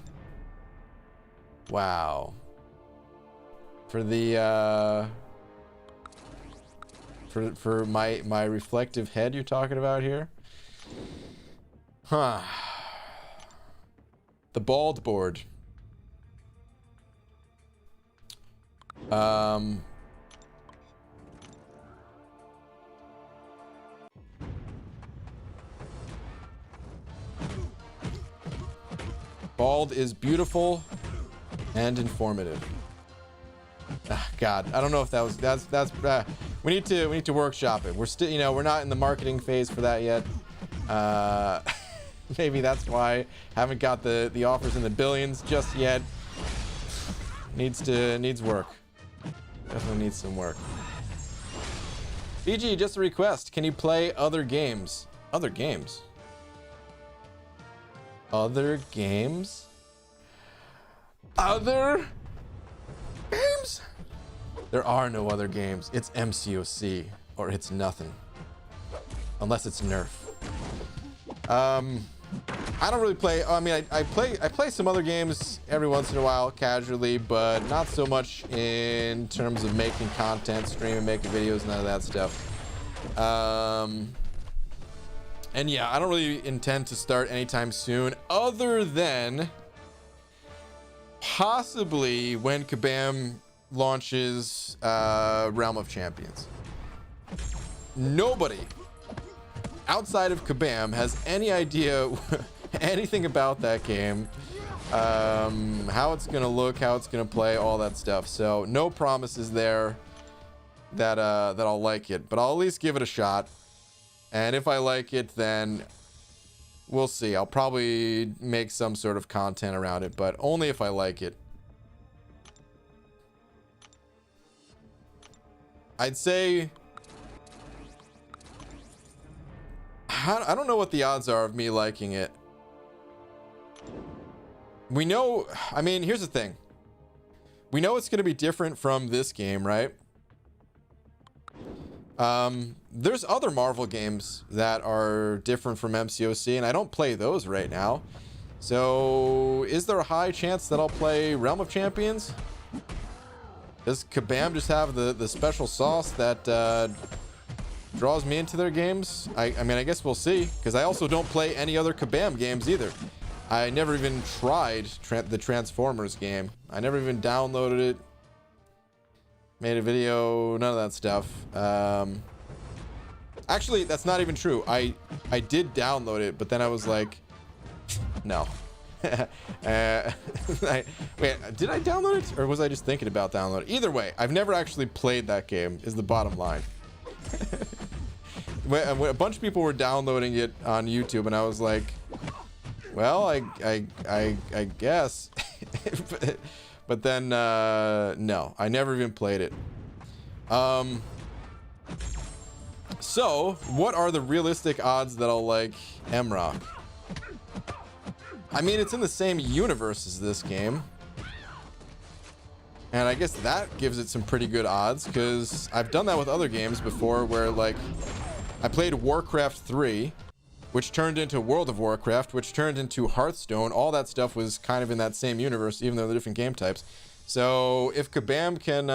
Wow. For the for my reflective head you're talking about here? Huh. The bald board. Bald is beautiful and informative. God, I don't know if that was that's we need to workshop it. We're still, you know, we're not in the marketing phase for that yet. Maybe that's why haven't got the offers in the billions just yet. Needs work. Definitely needs some work. BG, just a request. Can you play other games? Other games? Other games? Other games? There are no other games. It's MCOC or it's nothing. Unless it's Nerf. I don't really play. I mean, I play some other games every once in a while casually, but not so much in terms of making content, streaming, making videos, none of that stuff. And yeah, I don't really intend to start anytime soon, other than possibly when Kabam launches Realm of Champions. Nobody outside of Kabam has any idea anything about that game, how it's gonna look, how it's gonna play, all that stuff. So no promises there that I'll like it, but I'll at least give it a shot. And if I like it, then we'll see. I'll probably make some sort of content around it, but only if I like it. I'd say I don't know what the odds are of me liking it. We know, I mean, here's the thing. We know it's going to be different from this game, right? There's other Marvel games that are different from MCOC, and I don't play those right now. So, is there a high chance that I'll play Realm of Champions? Does Kabam just have the special sauce that draws me into their games? I mean, I guess we'll see, because I also don't play any other Kabam games either. I never even tried the Transformers game. I never even downloaded it. Made a video, none of that stuff. Actually, that's not even true. I did download it, but then I was like, no. Wait, did I download it? Or was I just thinking about downloading it? Either way, I've never actually played that game, is the bottom line. When a bunch of people were downloading it on YouTube, and I was like, well, I guess. But then, no, I never even played it. So, what are the realistic odds that I'll like M-Rock? I mean, it's in the same universe as this game. And I guess that gives it some pretty good odds, because I've done that with other games before where, like, I played Warcraft 3, which turned into World of Warcraft, which turned into Hearthstone. All that stuff was kind of in that same universe, even though they're different game types. So if Kabam can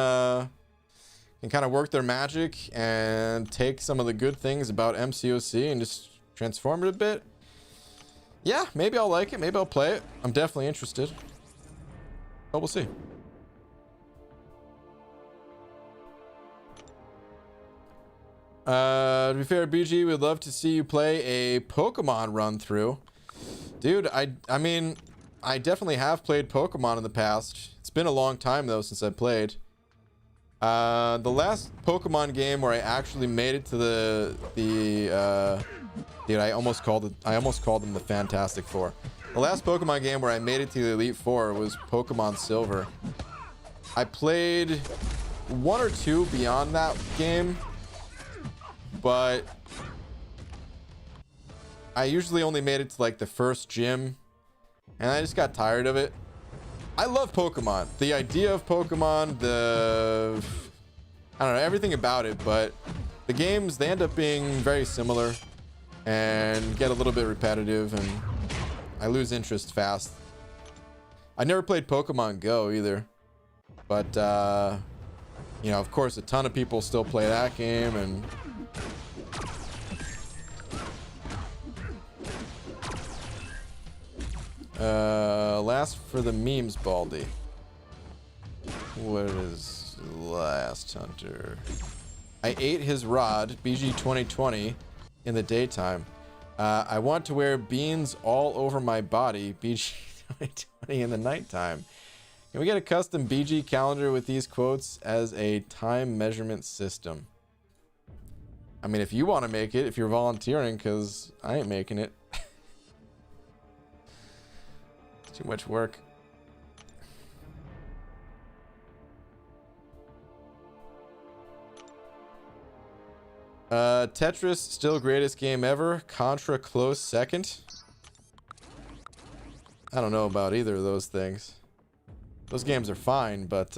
kind of work their magic and take some of the good things about MCOC and just transform it a bit, yeah, maybe I'll like it. Maybe I'll play it. I'm definitely interested. But we'll see. To be fair, BG, we'd love to see you play a Pokemon run through. Dude, I mean, I definitely have played Pokemon in the past. It's been a long time though since I played. The last Pokemon game where I actually made it to dude, I almost called them the Fantastic Four. The last Pokemon game where I made it to the Elite Four was Pokemon Silver. I played one or two beyond that game, but I usually only made it to like the first gym, and I just got tired of it. I love Pokemon. The idea of Pokemon, I don't know, everything about it, but the games, they end up being very similar and get a little bit repetitive, and I lose interest fast. I never played Pokemon Go either, but you know, of course, a ton of people still play that game, and last for the memes, Baldy. What is last, Hunter? I ate his rod, BG 2020, in the daytime. I want to wear beans all over my body, BG 2020, in the nighttime. Can we get a custom BG calendar with these quotes as a time measurement system? I mean, if you want to make it, if you're volunteering, because I ain't making it. Too much work. Tetris, still greatest game ever. Contra, close second. I don't know about either of those things. Those games are fine, but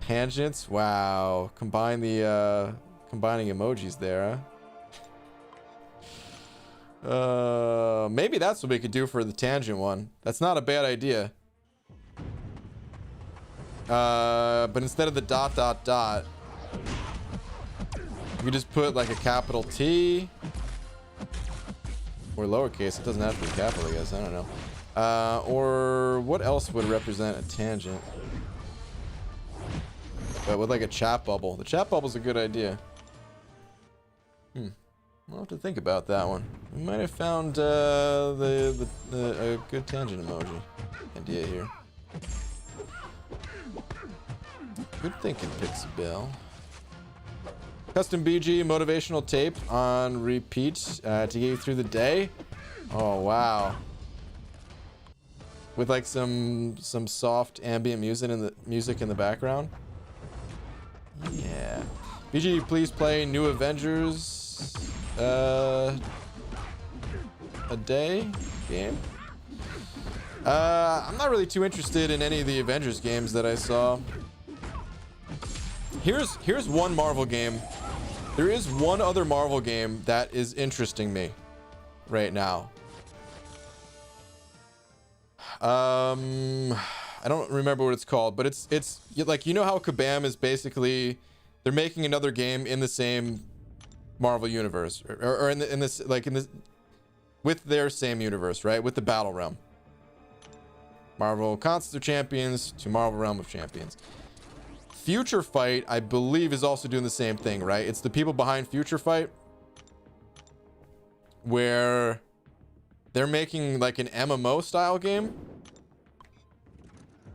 tangents, wow. Combine the combining emojis there, huh? Maybe that's what we could do for the tangent one. That's not a bad idea. But instead of the dot dot dot, you just put like a capital T or lowercase. It doesn't have to be capital, I guess. I don't know. Or what else would represent a tangent? But with like a chat bubble. The chat bubble's a good idea. I'll have to think about that one. We might have found a good tangent emoji idea here. Good thinking, Pixie Bell. Custom BG motivational tape on repeat to get you through the day. Oh wow! With like some soft ambient music in the background. Yeah. BG, please play New Avengers a day game. I'm not really too interested in any of the Avengers games that I saw. Here's one Marvel game. There is one other Marvel game that is interesting me right now. I don't remember what it's called, but it's like, you know how Kabam is basically, they're making another game in the same Marvel universe, or in this with their same universe, right? With the Battle Realm. Marvel Concepts of Champions to Marvel Realm of Champions. Future Fight, I believe, is also doing the same thing, right? It's the people behind Future Fight, where they're making like an MMO style game.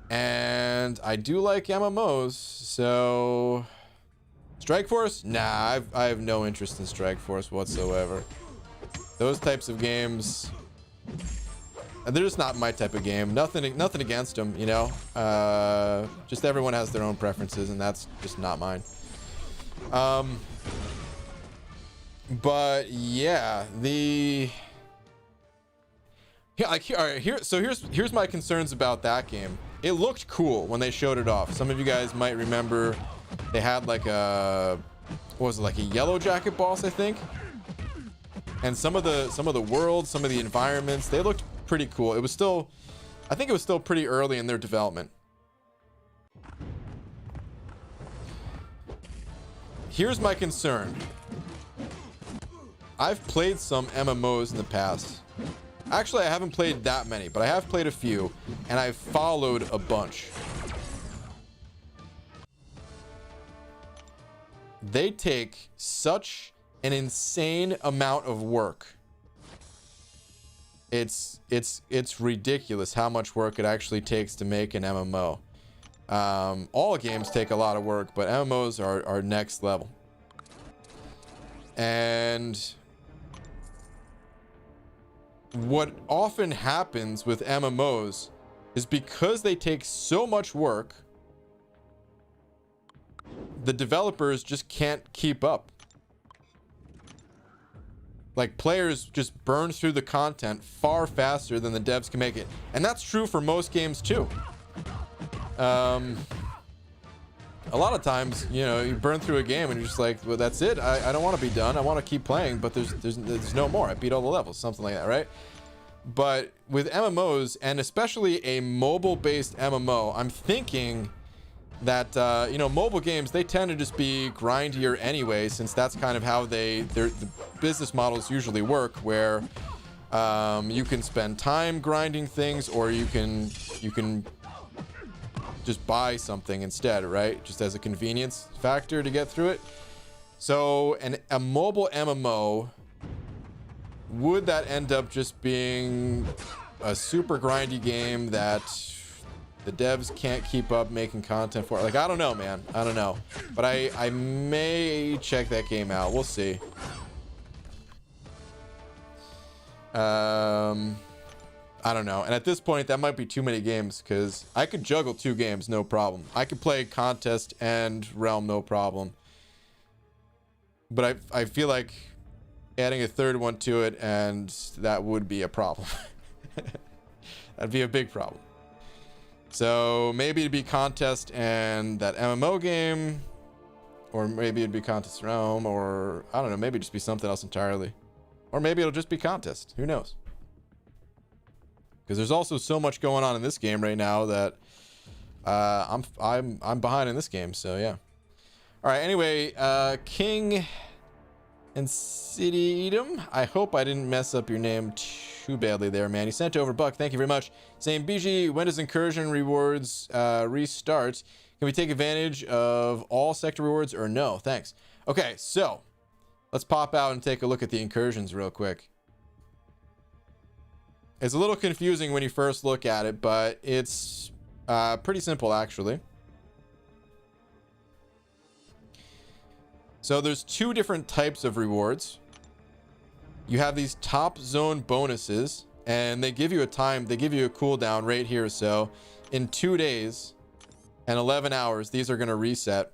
And I do like MMOs, so Strike Force? Nah, I have no interest in Strike Force whatsoever. Those types of games, they're just not my type of game. Nothing against them, you know. Just everyone has their own preferences, and that's just not mine. But yeah, here's my concerns about that game. It looked cool when they showed it off. Some of you guys might remember they had like a, what was it, like a Yellow Jacket boss, I think. And some of the worlds, some of the environments, they looked pretty cool. It was still, I think it was still pretty early in their development. Here's my concern. I've played some MMOs in the past. Actually, I haven't played that many, but I have played a few, and I've followed a bunch. They take such an insane amount of work. It's ridiculous how much work it actually takes to make an MMO. All games take a lot of work, but MMOs are next level. And what often happens with MMOs is because they take so much work, the developers just can't keep up. Like, players just burn through the content far faster than the devs can make it. And that's true for most games too. A lot of times, you know, you burn through a game and you're just like, well, that's it. I don't want to be done. I want to keep playing, but there's no more. I beat all the levels, something like that, right? But with MMOs, and especially a mobile-based MMO, I'm thinking that, you know, mobile games, they tend to just be grindier anyway, since that's kind of how the business models usually work, where you can spend time grinding things, or you can just buy something instead, right? Just as a convenience factor to get through it. So a mobile MMO, would that end up just being a super grindy game that the devs can't keep up making content for? Like, I don't know, man. I don't know. But I may check that game out. We'll see. I don't know. And at this point, that might be too many games, because I could juggle 2 games, no problem. I could play Contest and Realm, no problem. But I feel like adding a third one to it, and that would be a problem. That'd be a big problem. So maybe it'd be Contest and that MMO game, or maybe it'd be Contest Realm, or I don't know, maybe just be something else entirely. Or maybe it'll just be Contest. Who knows? Because there's also so much going on in this game right now that I'm behind in this game. So yeah. All right. Anyway, King and City Edom, I hope I didn't mess up your name too badly there, man. You sent over Buck. Thank you very much. Saying, BG, when does incursion rewards restart? Can we take advantage of all sector rewards or no? Thanks. Okay, so let's pop out and take a look at the incursions real quick. It's a little confusing when you first look at it, but it's pretty simple, actually. So there's 2 different types of rewards. You have these top zone bonuses, and they give you a time, they give you a cooldown right here. So in 2 days and 11 hours, these are going to reset.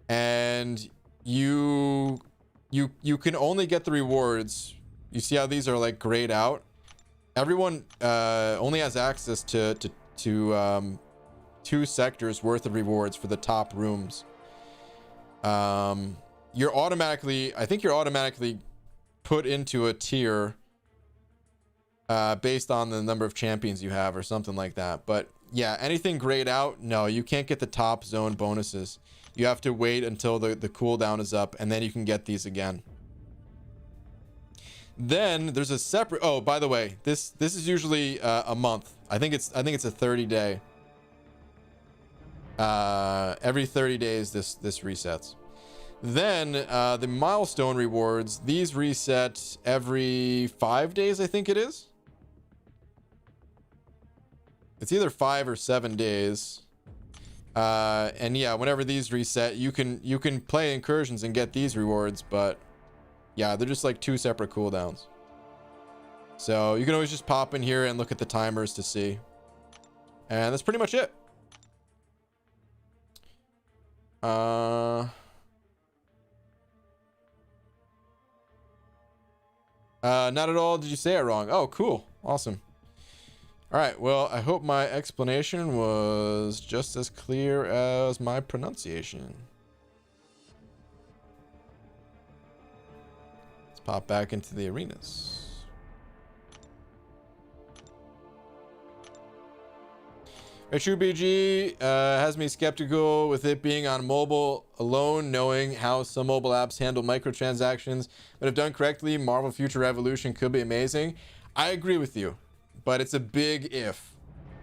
And you can only get the rewards. You see how these are like grayed out? Everyone only has access to 2 sectors worth of rewards for the top rooms. You're automatically, I think you're automatically put into a tier based on the number of champions you have or something like that. But yeah, anything grayed out, no, you can't get the top zone bonuses. You have to wait until the cooldown is up, and then you can get these again. Then there's a separate, oh, by the way, this is usually a month. I think it's a 30-day. Every 30 days this resets. Then the milestone rewards, these reset every 5 days, I think it is. It's either 5 or 7 days. And yeah, whenever these reset, you can play incursions and get these rewards, but yeah, they're just like 2 separate cooldowns. So you can always just pop in here and look at the timers to see. And that's pretty much it. Not at all. Did you say it wrong? Oh, cool. Awesome. All right. Well, I hope my explanation was just as clear as my pronunciation. Let's pop back into the arenas. True BG has me skeptical with it being on mobile alone, knowing how some mobile apps handle microtransactions. But if done correctly, Marvel Future Revolution could be amazing. I agree with you, but it's a big if.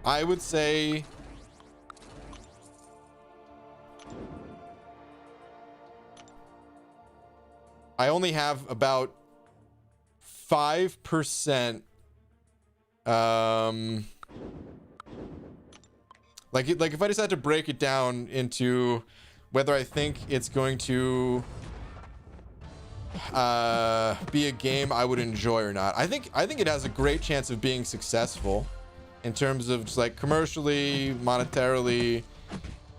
I would say I only have about 5% like if I just had to break it down into whether I think it's going to be a game I would enjoy or not. I think it has a great chance of being successful in terms of just like commercially, monetarily.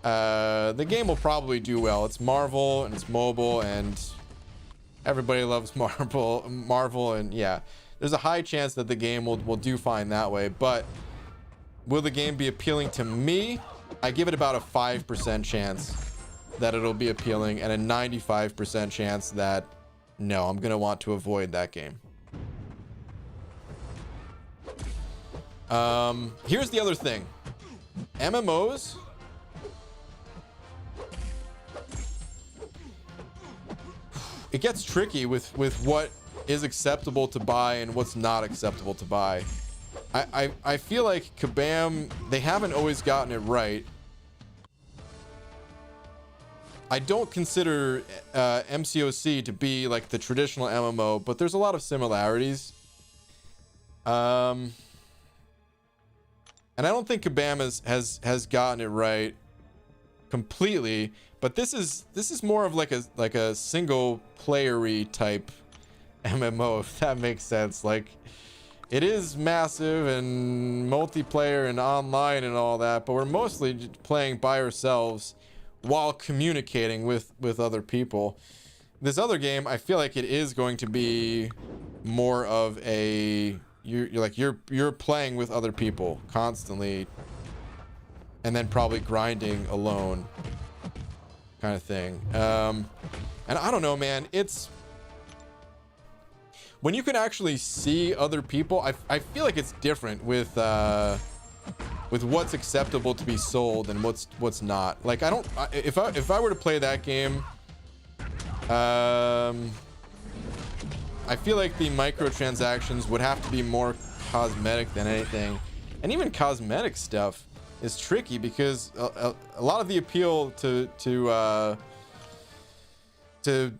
The game will probably do well. It's Marvel and it's mobile and everybody loves Marvel, and yeah, there's a high chance that the game will do fine that way. But will the game be appealing to me? I give it about a 5% chance that it'll be appealing, and a 95% chance that no, I'm gonna want to avoid that game. Here's the other thing. MMOs, it gets tricky with what is acceptable to buy and what's not acceptable to buy. I feel like Kabam, they haven't always gotten it right. I don't consider MCOC to be like the traditional MMO, but there's a lot of similarities. And I don't think Kabam has gotten it right completely, but this is more of like a single player-y type MMO, if that makes sense. Like, it is massive and multiplayer and online and all that, but we're mostly just playing by ourselves while communicating with other people. This other game, I feel like it is going to be more of a you're playing with other people constantly, and then probably grinding alone, kind of thing. And I don't know, man. It's when you can actually see other people. I feel like it's different with what's acceptable to be sold and what's not. Like, if I were to play that game, I feel like the microtransactions would have to be more cosmetic than anything. And even cosmetic stuff is tricky because a lot of the appeal to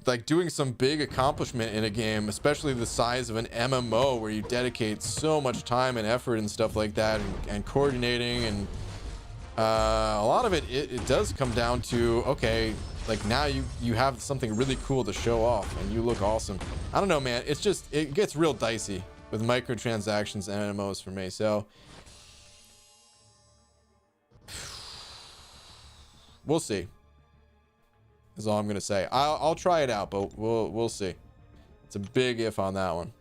like doing some big accomplishment in a game, especially the size of an MMO where you dedicate so much time and effort and stuff like that, and coordinating, and a lot of it does come down to, okay, like now you have something really cool to show off and you look awesome. I don't know, man. It's just, it gets real dicey with microtransactions and MMOs for me. So we'll see. is all I'm gonna say. I'll try it out, but we'll see. It's a big if on that one.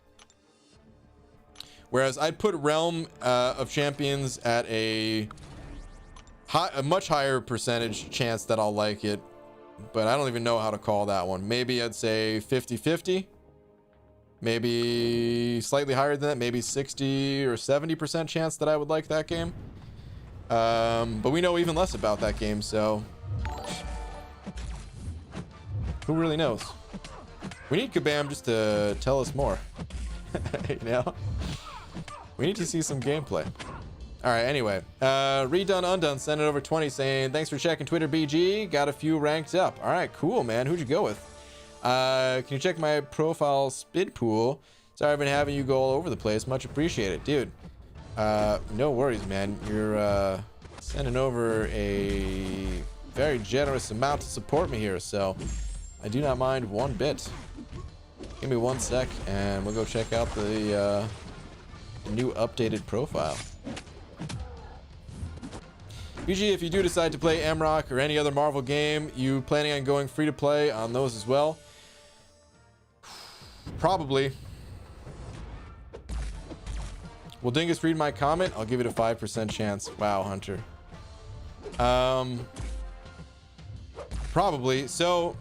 Whereas I'd put Realm of Champions at a much higher percentage chance that I'll like it, but I don't even know how to call that one. Maybe I'd say 50-50. Maybe slightly higher than that, maybe 60 or 70% chance that I would like that game. But we know even less about that game, so who really knows? We need Kabam just to tell us more. You know? We need to see some gameplay. All right, anyway. Redone Undone sent it over 20 saying, thanks for checking Twitter, BG. Got a few ranked up. All right, cool, man. Who'd you go with? Can you check my profile spid pool? Sorry, I've been having you go all over the place. Much appreciated. Dude, no worries, man. You're sending over a very generous amount to support me here, so I do not mind one bit. Give me 1 sec, and we'll go check out the new updated profile. BG, if you do decide to play MROC or any other Marvel game, you planning on going free to play on those as well? Probably. Will Dingus read my comment? I'll give it a 5% chance. Wow, Hunter. Probably. So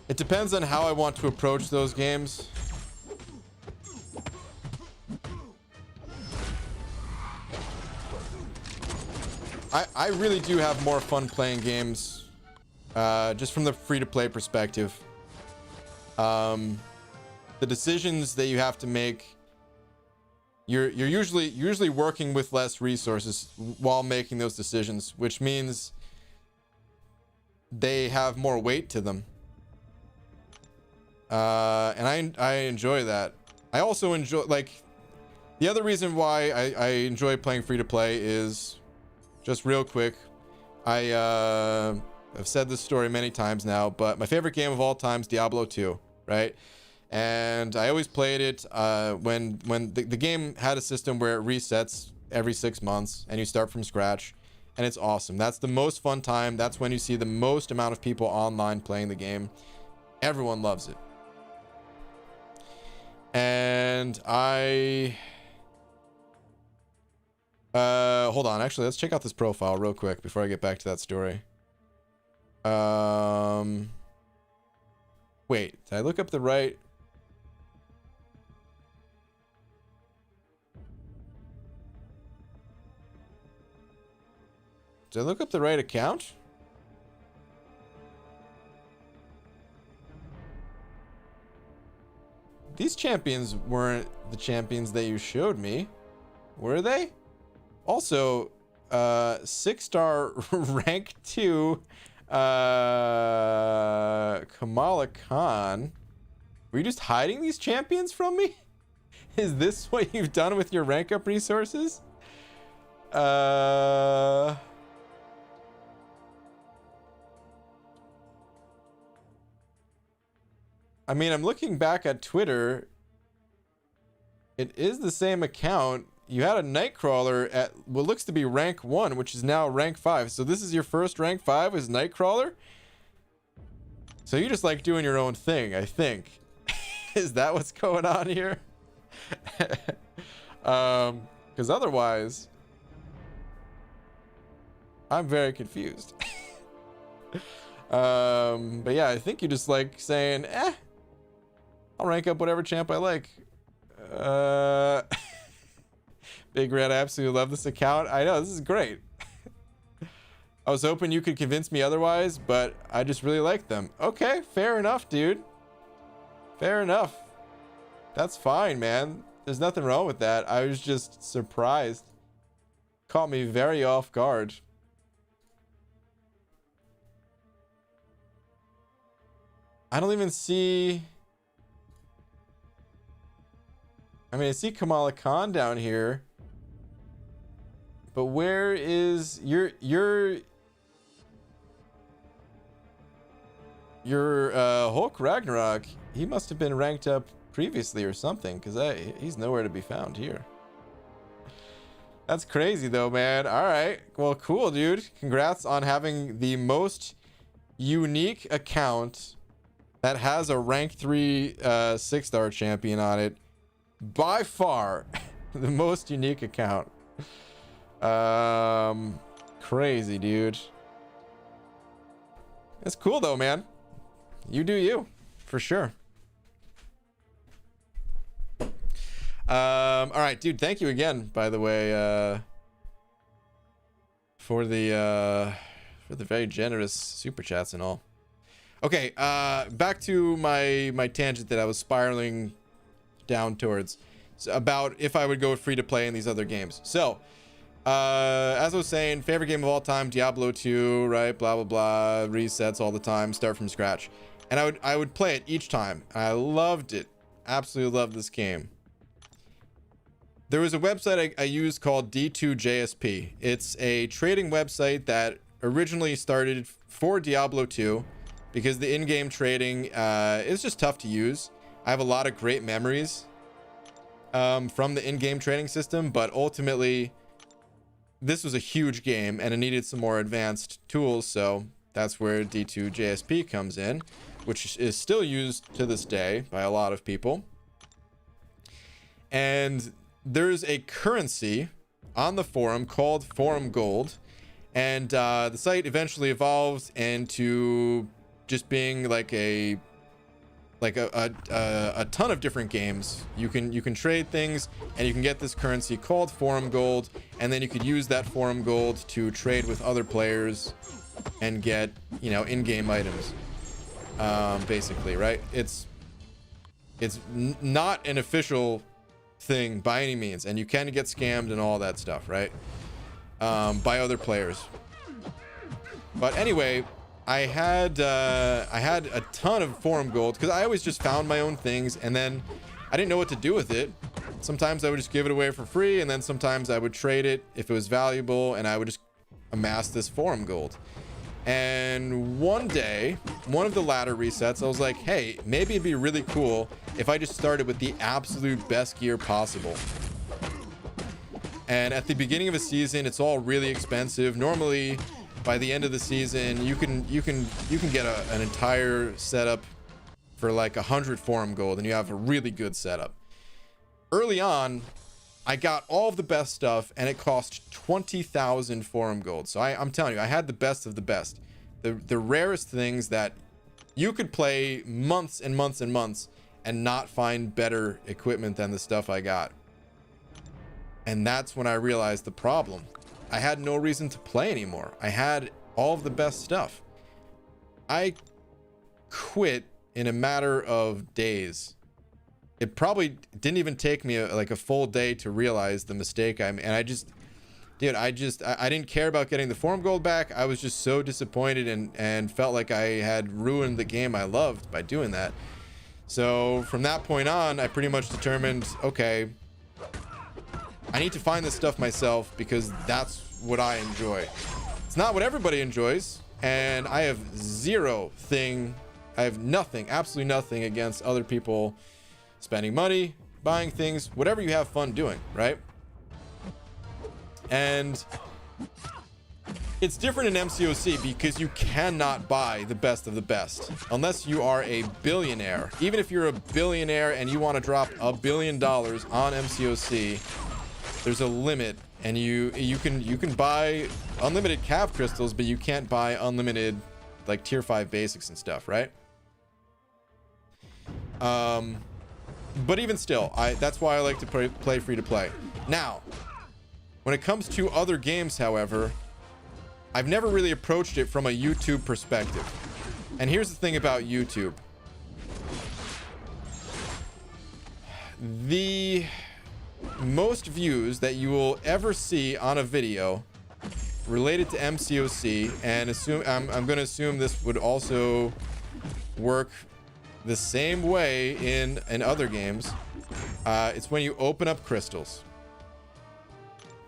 it depends on how I want to approach those games. I really do have more fun playing games just from the free-to-play perspective. The decisions that you have to make, you're usually working with less resources while making those decisions, which means they have more weight to them. And I enjoy that. I also enjoy, like, the other reason why I enjoy playing free-to-play is, just real quick, I've said this story many times now, but my favorite game of all time is Diablo 2, right? And I always played it when the game had a system where it resets every 6 months and you start from scratch, and it's awesome. That's the most fun time. That's when you see the most amount of people online playing the game. Everyone loves it. And hold on, actually, let's check out this profile real quick before I get back to that story. Wait, did I look up the right? Did I look up the right account? These champions weren't the champions that you showed me, were they? Also, 6-star rank 2 Kamala Khan. Were you just hiding these champions from me? Is this what you've done with your rank up resources? I mean, I'm looking back at Twitter. It is the same account. You had a Nightcrawler at what looks to be rank 1, which is now rank 5. So this is your first rank 5 is Nightcrawler? So you just like doing your own thing, I think. Is that what's going on here? Because otherwise, I'm very confused. But yeah, I think you just like saying, I'll rank up whatever champ I like. Big Red, I absolutely love this account. I know, this is great. I was hoping you could convince me otherwise, but I just really like them. Okay, fair enough, dude. Fair enough. That's fine, man. There's nothing wrong with that. I was just surprised. Caught me very off guard. I don't even see... I mean, I see Kamala Khan down here. But where is your Hulk Ragnarok? He must have been ranked up previously or something, because he's nowhere to be found here. That's crazy though, man. All right. Well, cool, dude. Congrats on having the most unique account that has a rank 3 6-star champion on it. By far, the most unique account. Crazy, dude. It's cool though, man. You do you, for sure. All right, dude, thank you again, by the way, for the very generous super chats and all. Okay, back to my tangent that I was spiraling down towards, about if I would go free to play in these other games. So, as I was saying, favorite game of all time, Diablo 2, right? Blah blah blah, resets all the time, start from scratch, and I would play it each time. I loved it, absolutely loved this game. There was a website I used called D2JSP. It's a trading website that originally started for Diablo 2 because the in-game trading is just tough to use. I have a lot of great memories from the in-game trading system, but ultimately this was a huge game and it needed some more advanced tools, so that's where D2JSP comes in, which is still used to this day by a lot of people. And there's a currency on the forum called Forum Gold, and the site eventually evolved into just being like a ton of different games. You can trade things and you can get this currency called Forum Gold, and then you could use that Forum Gold to trade with other players and get, you know, in-game items, basically, right? It's not an official thing by any means, and you can get scammed and all that stuff, right? By other players. But anyway, I had a ton of Forum Gold because I always just found my own things, and then I didn't know what to do with it. Sometimes I would just give it away for free, and then sometimes I would trade it if it was valuable, and I would just amass this Forum Gold. And one day, one of the ladder resets, I was like, hey, maybe it'd be really cool if I just started with the absolute best gear possible. And at the beginning of a season, it's all really expensive. Normally, by the end of the season, you can get an entire setup for like 100 Forum Gold, and you have a really good setup. Early on, I got all of the best stuff, and it cost 20,000 Forum Gold. So I'm telling you, I had the best of the best. The rarest things that you could play months and months and months and not find better equipment than the stuff I got. And that's when I realized the problem. I had no reason to play anymore. I had all of the best stuff. I quit in a matter of days. It probably didn't even take me like a full day to realize the mistake I made. And I didn't care about getting the Forum Gold back. I was just so disappointed and felt like I had ruined the game I loved by doing that. So from that point on, I pretty much determined, okay, I need to find this stuff myself because that's what I enjoy. It's not what everybody enjoys, and I have nothing, absolutely nothing against other people spending money, buying things, whatever you have fun doing, right? And it's different in MCOC because you cannot buy the best of the best unless you are a billionaire. Even if you're a billionaire and you want to drop $1 billion on MCOC, there's a limit, and you can buy unlimited cav crystals, but you can't buy unlimited like tier 5 basics and stuff, right? But even still, that's why I like to play free to play. Now, when it comes to other games, however, I've never really approached it from a YouTube perspective. And here's the thing about YouTube. The most views that you will ever see on a video related to MCOC, and I'm going to assume this would also work the same way in other games, it's when you open up crystals.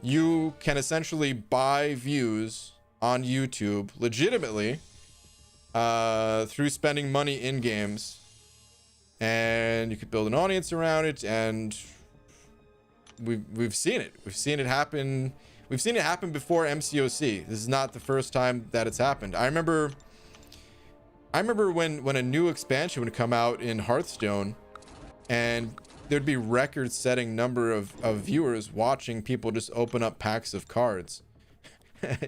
You can essentially buy views on YouTube legitimately through spending money in games, and you could build an audience around it, and we've seen it. We've seen it happen. We've seen it happen before MCOC. This is not the first time that it's happened. I remember when a new expansion would come out in Hearthstone, and there'd be record-setting number of viewers watching people just open up packs of cards.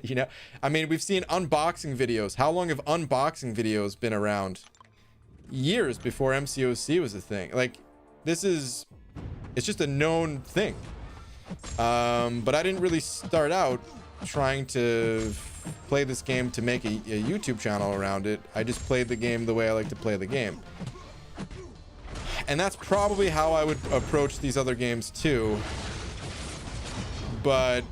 You know, I mean, we've seen unboxing videos. How long have unboxing videos been around? Years before MCOC was a thing. Like, it's just a known thing. But I didn't really start out trying to play this game to make a YouTube channel around it. I just played the game the way I like to play the game. And that's probably how I would approach these other games too. But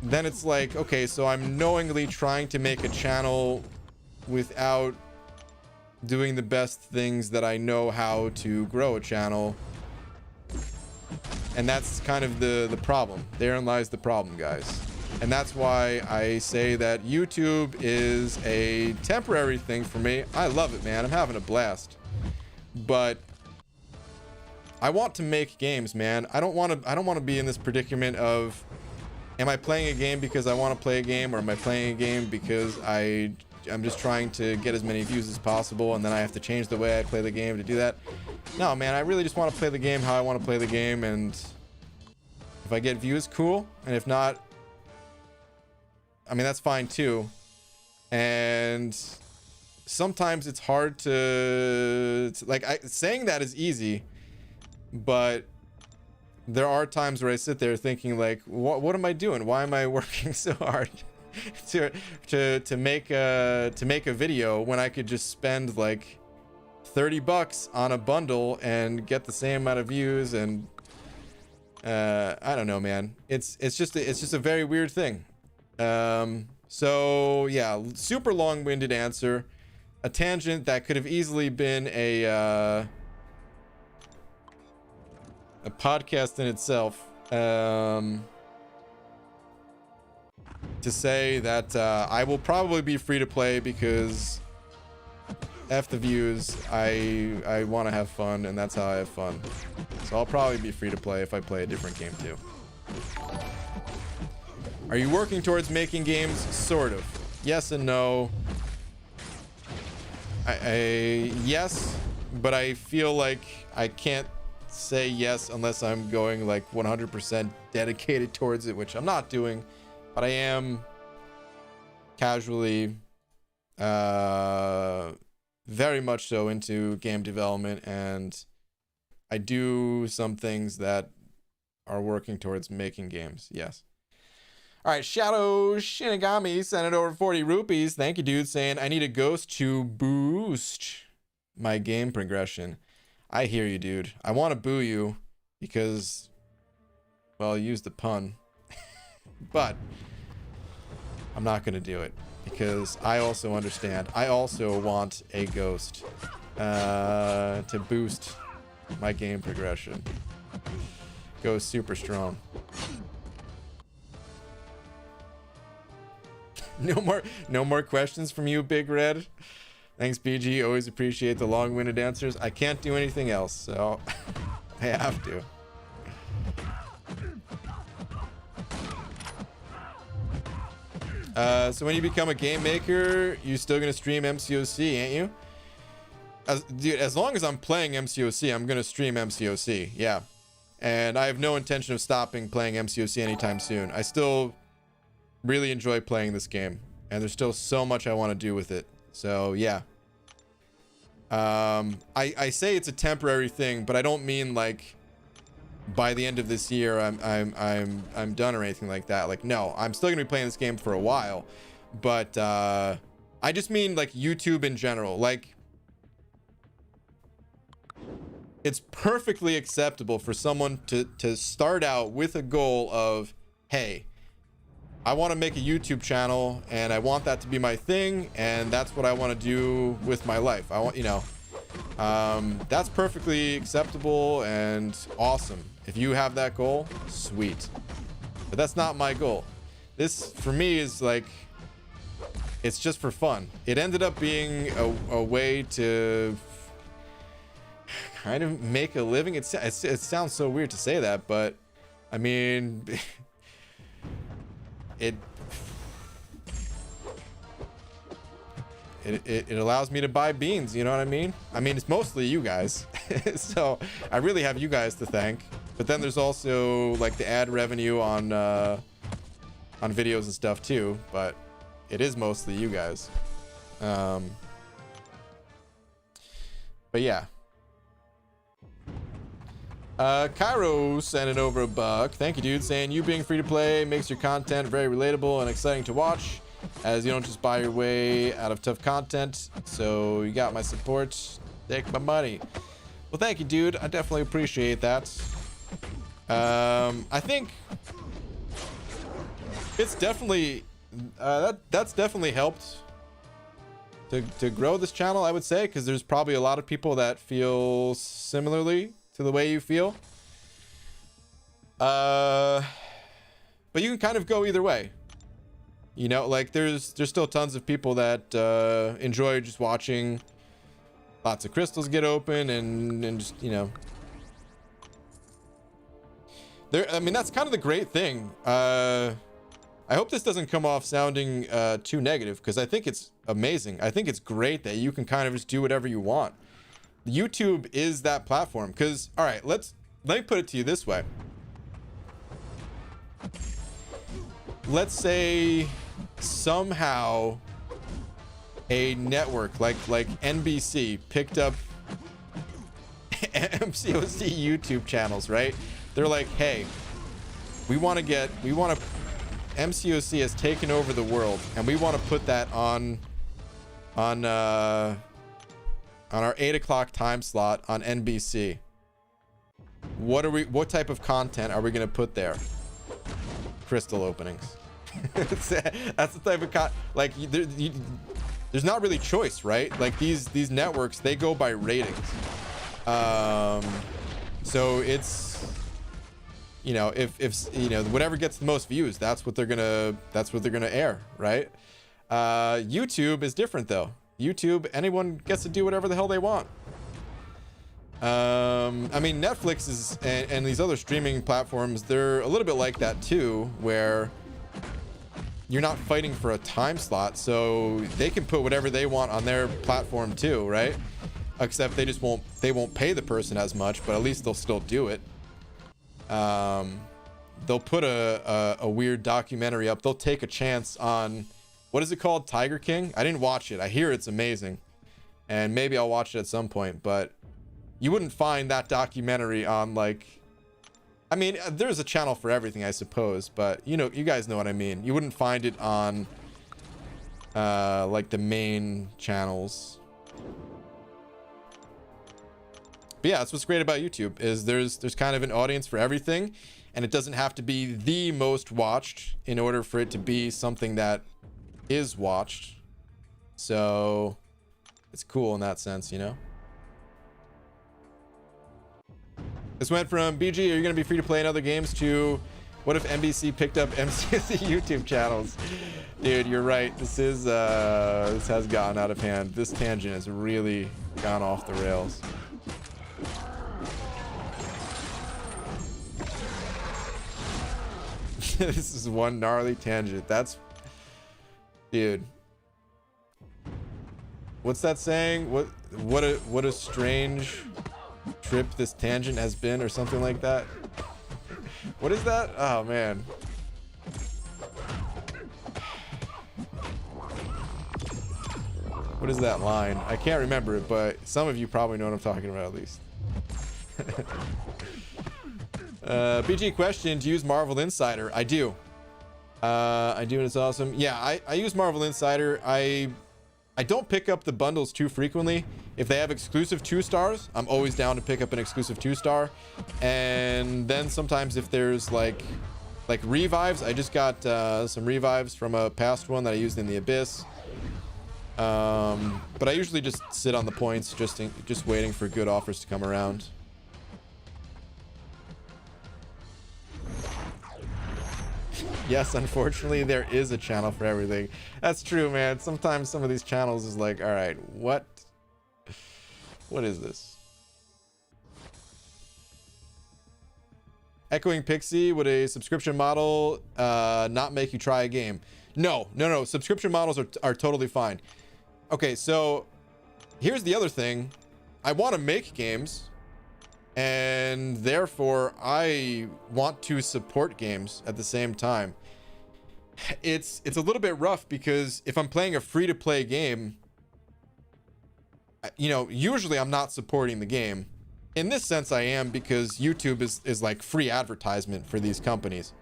then it's like, okay, so I'm knowingly trying to make a channel without doing the best things that I know how to grow a channel. And that's kind of the problem. Therein lies the problem, guys. And that's why I say that YouTube is a temporary thing for me. I love it, man. I'm having a blast. But I want to make games, man. I don't want to be in this predicament of, am I playing a game because I want to play a game, or am I playing a game because I'm just trying to get as many views as possible, and then I have to change the way I play the game to do that? No, man, I really just want to play the game how I want to play the game, and if I get views, cool. And if not, I mean, that's fine too. And sometimes it's hard to like, saying that is easy, but there are times where I sit there thinking like, what am I doing? Why am I working so hard to make a video when I could just spend like $30 on a bundle and get the same amount of views? And I don't know, man. It's just a very weird thing. So yeah, super long-winded answer, a tangent that could have easily been a podcast in itself. To say that I will probably be free to play because F the views. I want to have fun, and that's how I have fun. So I'll probably be free to play if I play a different game too. Are you working towards making games? Sort of. Yes and no. Yes, but I feel like I can't say yes unless I'm going like 100% dedicated towards it, which I'm not doing, but I am casually very much so into game development, and I do some things that are working towards making games. Yes. All right, Shadow Shinigami sent it over 40 rupees. Thank you, dude, saying I need a ghost to boost my game progression. I hear you, dude. I want to boo you because, well, use the pun. But I'm not going to do it because I also understand. I also want a ghost to boost my game progression. Go super strong. No more questions from you, Big Red. Thanks, BG. Always appreciate the long-winded answers. I can't do anything else, so I have to. So when you become a game maker, you're still gonna stream MCOC, ain't you? Dude, as long as I'm playing MCOC, I'm gonna stream MCOC. Yeah, and I have no intention of stopping playing MCOC anytime soon. I still really enjoy playing this game, and there's still so much I want to do with it. So yeah. I say it's a temporary thing, but I don't mean like by the end of this year I'm done or anything like that. Like, no, I'm still gonna be playing this game for a while, but I just mean like YouTube in general. Like, it's perfectly acceptable for someone to start out with a goal of, hey, I want to make a YouTube channel and I want that to be my thing, and that's what I want to do with my life. I want, you know, that's perfectly acceptable and awesome. If you have that goal, sweet. But that's not my goal. This for me is like, it's just for fun. It ended up being a way to kind of make a living. It sounds so weird to say that, but I mean, it allows me to buy beans, you know what I mean? I mean, it's mostly you guys. So I really have you guys to thank. But then there's also like the ad revenue on videos and stuff too, but it is mostly you guys. But yeah. Cairo sending over $1. Thank you, dude. Saying you being free to play makes your content very relatable and exciting to watch, as you don't just buy your way out of tough content. So you got my support. Take my money. Well, thank you, dude. I definitely appreciate that. I think it's definitely that's definitely helped to grow this channel, I would say, because there's probably a lot of people that feel similarly to the way you feel. But you can kind of go either way. You know, like there's still tons of people that enjoy just watching lots of crystals get open and just, you know, I mean, that's kind of the great thing. I hope this doesn't come off sounding too negative, because I think it's amazing. I think it's great that you can kind of just do whatever you want. YouTube is that platform, because, all right, let me put it to you this way. Let's say somehow a network like NBC picked up MCOC YouTube channels, right? They're like, hey, we want to MCOC has taken over the world, and we want to put that on our 8 o'clock time slot on NBC. What type of content are we going to put there? Crystal openings. That's the type of like there's not really choice, right? Like these networks, they go by ratings. So it's, you know, if you know, whatever gets the most views, that's what they're gonna air, right? YouTube is different though. YouTube, anyone gets to do whatever the hell they want. I mean, Netflix is and these other streaming platforms, they're a little bit like that too, where you're not fighting for a time slot, so they can put whatever they want on their platform too, right? Except they won't pay the person as much, but at least they'll still do it. They'll put a weird documentary up. They'll take a chance on, what is it called? Tiger King? I didn't watch it. I hear it's amazing, and maybe I'll watch it at some point, but you wouldn't find that documentary on, like, I mean, there's a channel for everything, I suppose, but you know, you guys know what I mean. You wouldn't find it on like the main channels. But yeah, that's what's great about YouTube, is there's kind of an audience for everything, and it doesn't have to be the most watched in order for it to be something that is watched. So it's cool in that sense, you know. This went from BG, are you going to be free to play in other games, to what if NBC picked up MCC YouTube channels? Dude, you're right. This has gotten out of hand. This tangent has really gone off the rails. This is one gnarly tangent. That's, dude. What's that saying? What a strange trip this tangent has been, or something like that. What is that? Oh man. What is that line? I can't remember it, but some of you probably know what I'm talking about, at least. BG question, do you use Marvel Insider? I do. I do, and it's awesome. Yeah, I use Marvel Insider. I don't pick up the bundles too frequently. If they have exclusive 2-stars, I'm always down to pick up an exclusive 2-star. And then sometimes if there's like revives, I just got some revives from a past one that I used in the Abyss. But I usually just sit on the points, just waiting for good offers to come around. Yes, unfortunately, there is a channel for everything. That's true, man. Sometimes some of these channels is like, all right, what is this? Echoing Pixie, would a subscription model not make you try a game? No. Subscription models are totally fine. Okay, so here's the other thing. I want to make games, and therefore I want to support games at the same time. It's a little bit rough because if I'm playing a free-to-play game, you know, usually I'm not supporting the game. In this sense, I am, because YouTube is like free advertisement for these companies.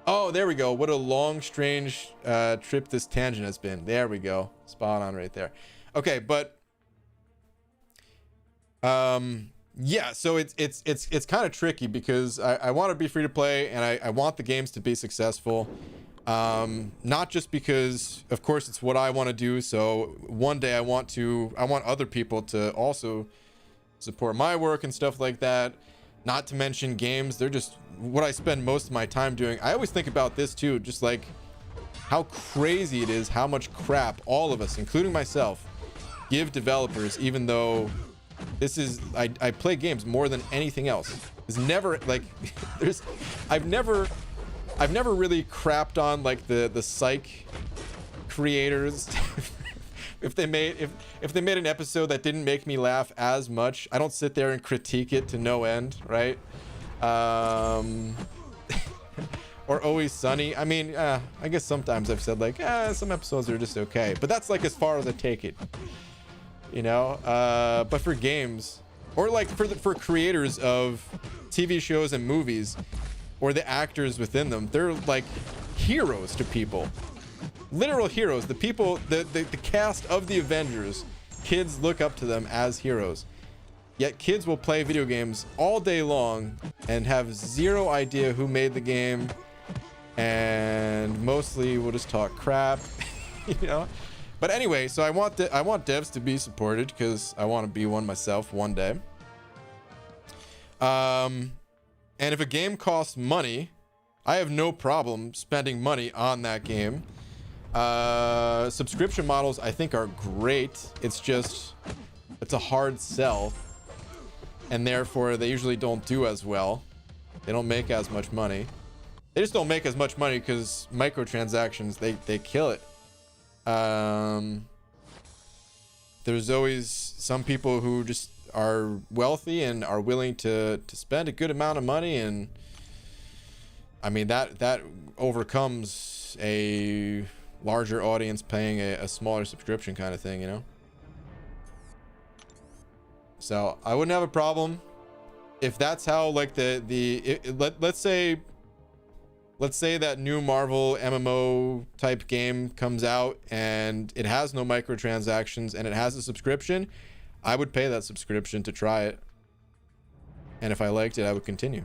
Oh, there we go. What a long, strange trip this tangent has been. There we go. Spot on right there. Okay, but yeah, so it's kind of tricky because I want to be free to play, and I want the games to be successful. Not just because, of course, it's what I want to do. So one day I want other people to also support my work and stuff like that. Not to mention games. They're just what I spend most of my time doing. I always think about this too, just like how crazy it is, how much crap all of us, including myself, give developers, even though this is, I play games more than anything else. There's never like, I've never really crapped on like the psych creators. if they made an episode that didn't make me laugh as much, I don't sit there and critique it to no end, right? Or Always Sunny. I mean, I guess sometimes I've said like, some episodes are just okay, but that's like as far as I take it, you know. But for games, or like for creators of TV shows and movies, or the actors within them, they're like heroes to people, literal heroes. The people, the cast of the Avengers, kids look up to them as heroes. Yet kids will play video games all day long and have zero idea who made the game, and mostly will just talk crap, you know. But anyway, so I want devs to be supported because I want to be one myself one day. And if a game costs money, I have no problem spending money on that game. Subscription models I think are great. It's just, it's a hard sell, and therefore they usually don't do as well. They don't make as much money. They just don't make as much money because microtransactions, they kill it. There's always some people who just are wealthy and are willing to spend a good amount of money, and I mean that overcomes a larger audience paying a smaller subscription kind of thing, you know. So I wouldn't have a problem if that's how, like, let's say that new Marvel MMO type game comes out and it has no microtransactions and it has a subscription. I would pay that subscription to try it, and if I liked it, I would continue.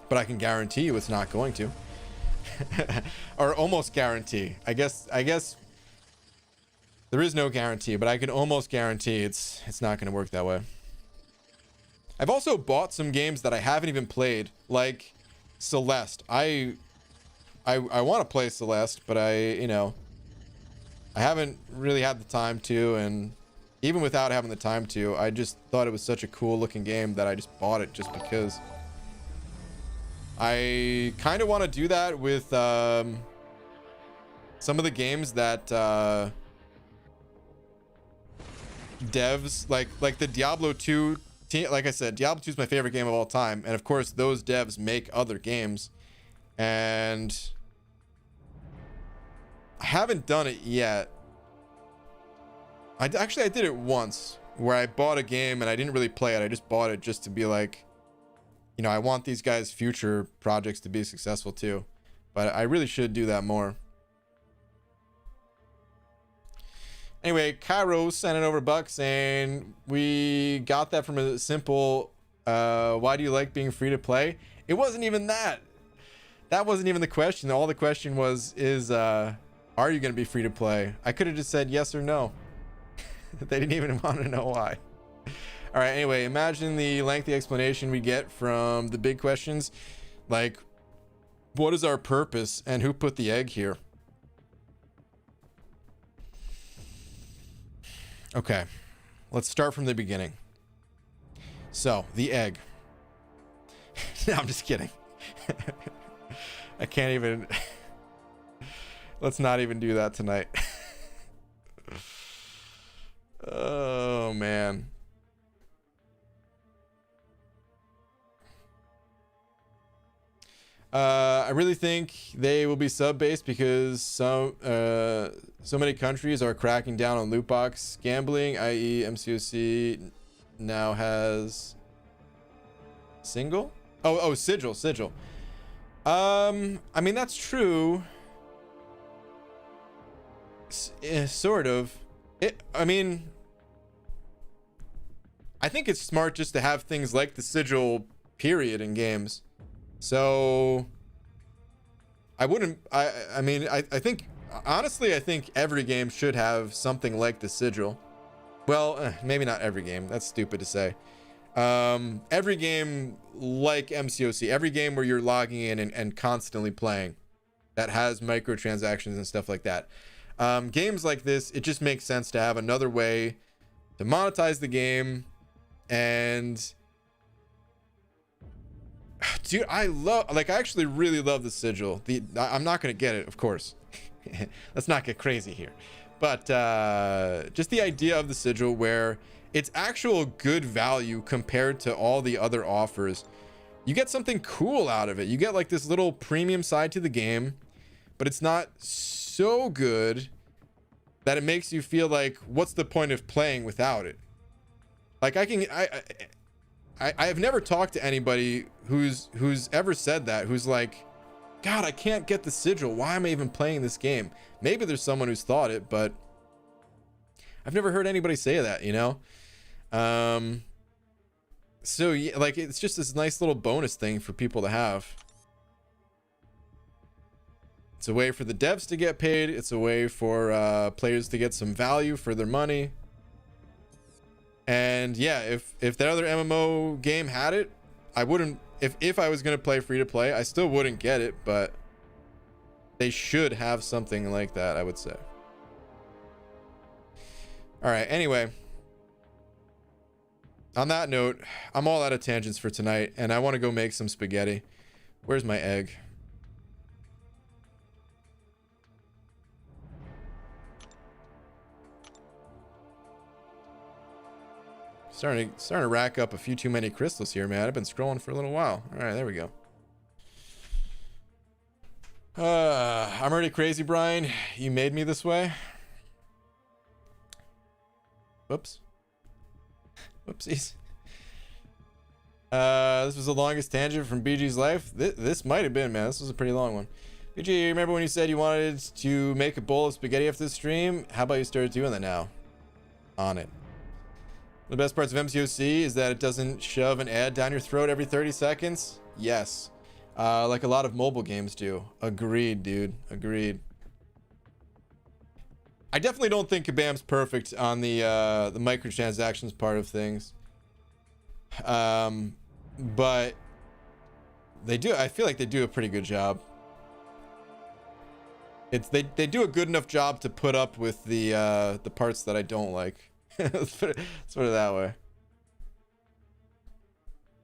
But I can guarantee you it's not going to. Or almost guarantee. I guess there is no guarantee, but I can almost guarantee it's not going to work that way. I've also bought some games that I haven't even played, like Celeste. I want to play Celeste, but I haven't really had the time to, and even without having the time to, I just thought it was such a cool looking game that I just bought it just because. I kind of want to do that with some of the games that devs like the Diablo 2. Like I said, Diablo 2 is my favorite game of all time, and of course those devs make other games, and I haven't done it yet. I did it once where I bought a game and I didn't really play it. I just bought it just to be like, you know, I want these guys' future projects to be successful too, but I really should do that more. Anyway, Cairo sent it over $1 saying we got that from a simple why do you like being free to play? It wasn't even that. That wasn't even the question. All the question was are you going to be free to play? I could have just said yes or no. They didn't even want to know why. All right, anyway, imagine the lengthy explanation we get from the big questions, like what is our purpose and who put the egg here? Okay, let's start from the beginning. So, the egg. No, I'm just kidding. I can't even... Let's not even do that tonight. Oh, man. I really think they will be sub-based because so many countries are cracking down on loot box gambling, i.e. MCOC now has single? Oh, sigil. I mean, that's true. Sort of. I mean, I think it's smart just to have things like the sigil period in games. So I mean, I think, honestly, I think every game should have something like the sigil. Well, maybe not every game. That's stupid to say. Every game like MCOC, every game where you're logging in and constantly playing that has microtransactions and stuff like that. Games like this, it just makes sense to have another way to monetize the game. And dude, I actually really love the sigil. I'm not gonna get it, of course. Let's not get crazy here. But just the idea of the sigil where it's actual good value compared to all the other offers. You get something cool out of it. You get like this little premium side to the game, but it's not so good that it makes you feel like, what's the point of playing without it? Like I've never talked to anybody who's ever said that, who's like, God, I can't get the sigil. Why am I even playing this game? Maybe there's someone who's thought it, but I've never heard anybody say that, you know? So yeah, like, it's just this nice little bonus thing for people to have. It's a way for the devs to get paid. It's a way for players to get some value for their money. And yeah, if that other MMO game had it, I wouldn't, if I was going to play free to play, I still wouldn't get it, but they should have something like that, I would say. All right, anyway, on that note, I'm all out of tangents for tonight, and I want to go make some spaghetti. Where's my egg? Starting to rack up a few too many crystals here, man. I've been scrolling for a little while. All right, there we go. I'm already crazy, Brian. You made me this way. Whoops. Whoopsies. This was the longest tangent from BG's life. This might have been, man. This was a pretty long one. BG, remember when you said you wanted to make a bowl of spaghetti after the stream? How about you start doing that now? On it. The best parts of MCOC is that it doesn't shove an ad down your throat every 30 seconds. Yes. Like a lot of mobile games do. Agreed, dude. Agreed. I definitely don't think Kabam's perfect on the microtransactions part of things. But they do, I feel like they do a pretty good job. They do a good enough job to put up with the parts that I don't like. Let's put it that way.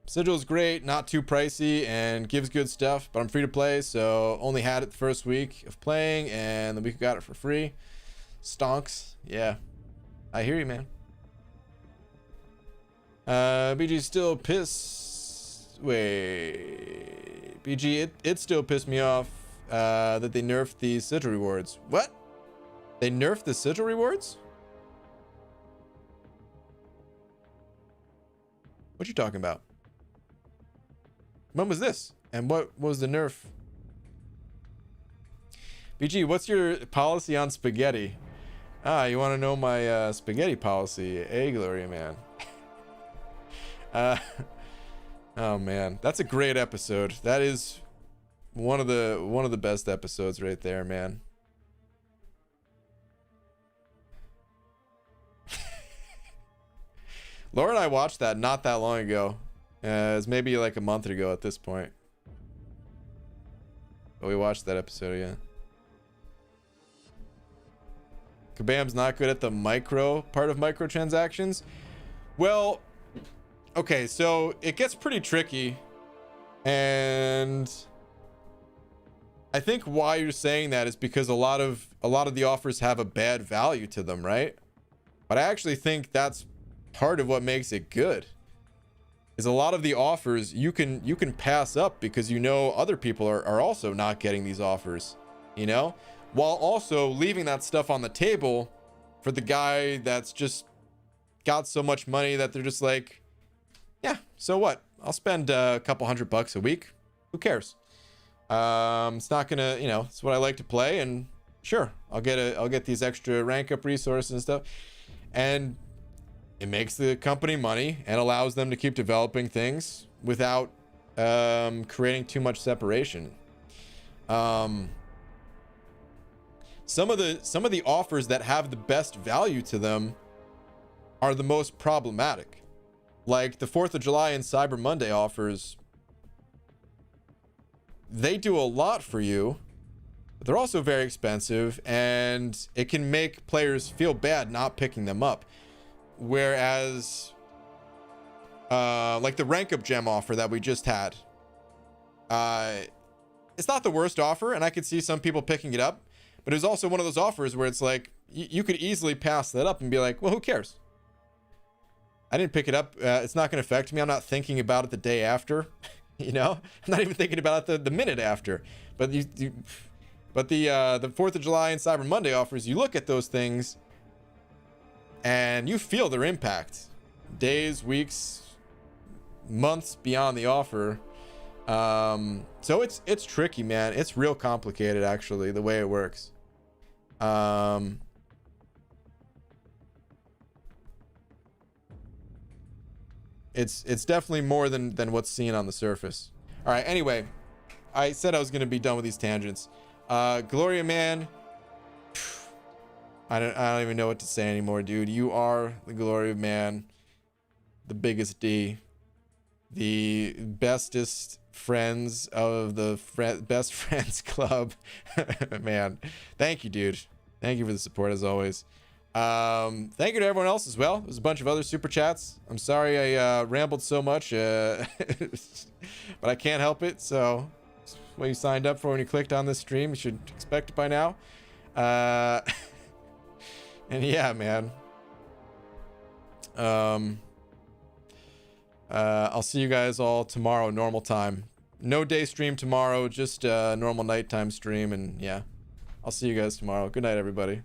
Sigil is great, not too pricey, and gives good stuff, but I'm free to play, so only had it the first week of playing, and the week I got it for free. Stonks. Yeah. I hear you, man. BG still pissed. Wait. BG, it still pissed me off that they nerfed the sigil rewards. What? They nerfed the sigil rewards? What you talking about? When was this? And what was the nerf? BG, what's your policy on spaghetti? Ah, you want to know my spaghetti policy? Hey, Gloria, man. Oh man, that's a great episode. That is one of the best episodes right there, man. Laura and I watched that not that long ago. It was maybe like a month ago at this point. But we watched that episode again. Kabam's not good at the micro part of microtransactions. Well, Okay, so it gets pretty tricky, and I think why you're saying that is because a lot of the offers have a bad value to them, right? But I actually think that's part of what makes it good. Is a lot of the offers you can pass up because you know other people are also not getting these offers, you know, while also leaving that stuff on the table for the guy that's just got so much money that they're just like, yeah, so what? I'll spend a couple $100 a week. Who cares? It's not gonna, you know, it's what I like to play, and sure, I'll get these extra rank up resources and stuff, and it makes the company money and allows them to keep developing things without creating too much separation. Some of the offers that have the best value to them are the most problematic. Like the 4th of July and Cyber Monday offers, they do a lot for you, but they're also very expensive, and it can make players feel bad not picking them up. Whereas, like the rank up gem offer that we just had, it's not the worst offer, and I could see some people picking it up, but it was also one of those offers where it's like, you could easily pass that up and be like, well, who cares? I didn't pick it up. It's not going to affect me. I'm not thinking about it the day after, you know, I'm not even thinking about it the minute after, but but the 4th of July and Cyber Monday offers, you look at those things and you feel their impact days, weeks, months beyond the offer. So it's tricky, man. It's real complicated, actually, the way it works. It's definitely more than what's seen on the surface. All right, anyway, I said I was going to be done with these tangents. Gloria, man, I don't even know what to say anymore, dude. You are the Gloria, man, the biggest D, the bestest friends of the best friends club. Man, thank you, dude. Thank you for the support as always. Thank you to everyone else as well. There's a bunch of other super chats. I'm sorry I rambled so much, but I can't help it. So it's what you signed up for when you clicked on this stream. You should expect it by now. And yeah, man. I'll see you guys all tomorrow, normal time. No day stream tomorrow, just normal nighttime stream. And yeah, I'll see you guys tomorrow. Good night, everybody.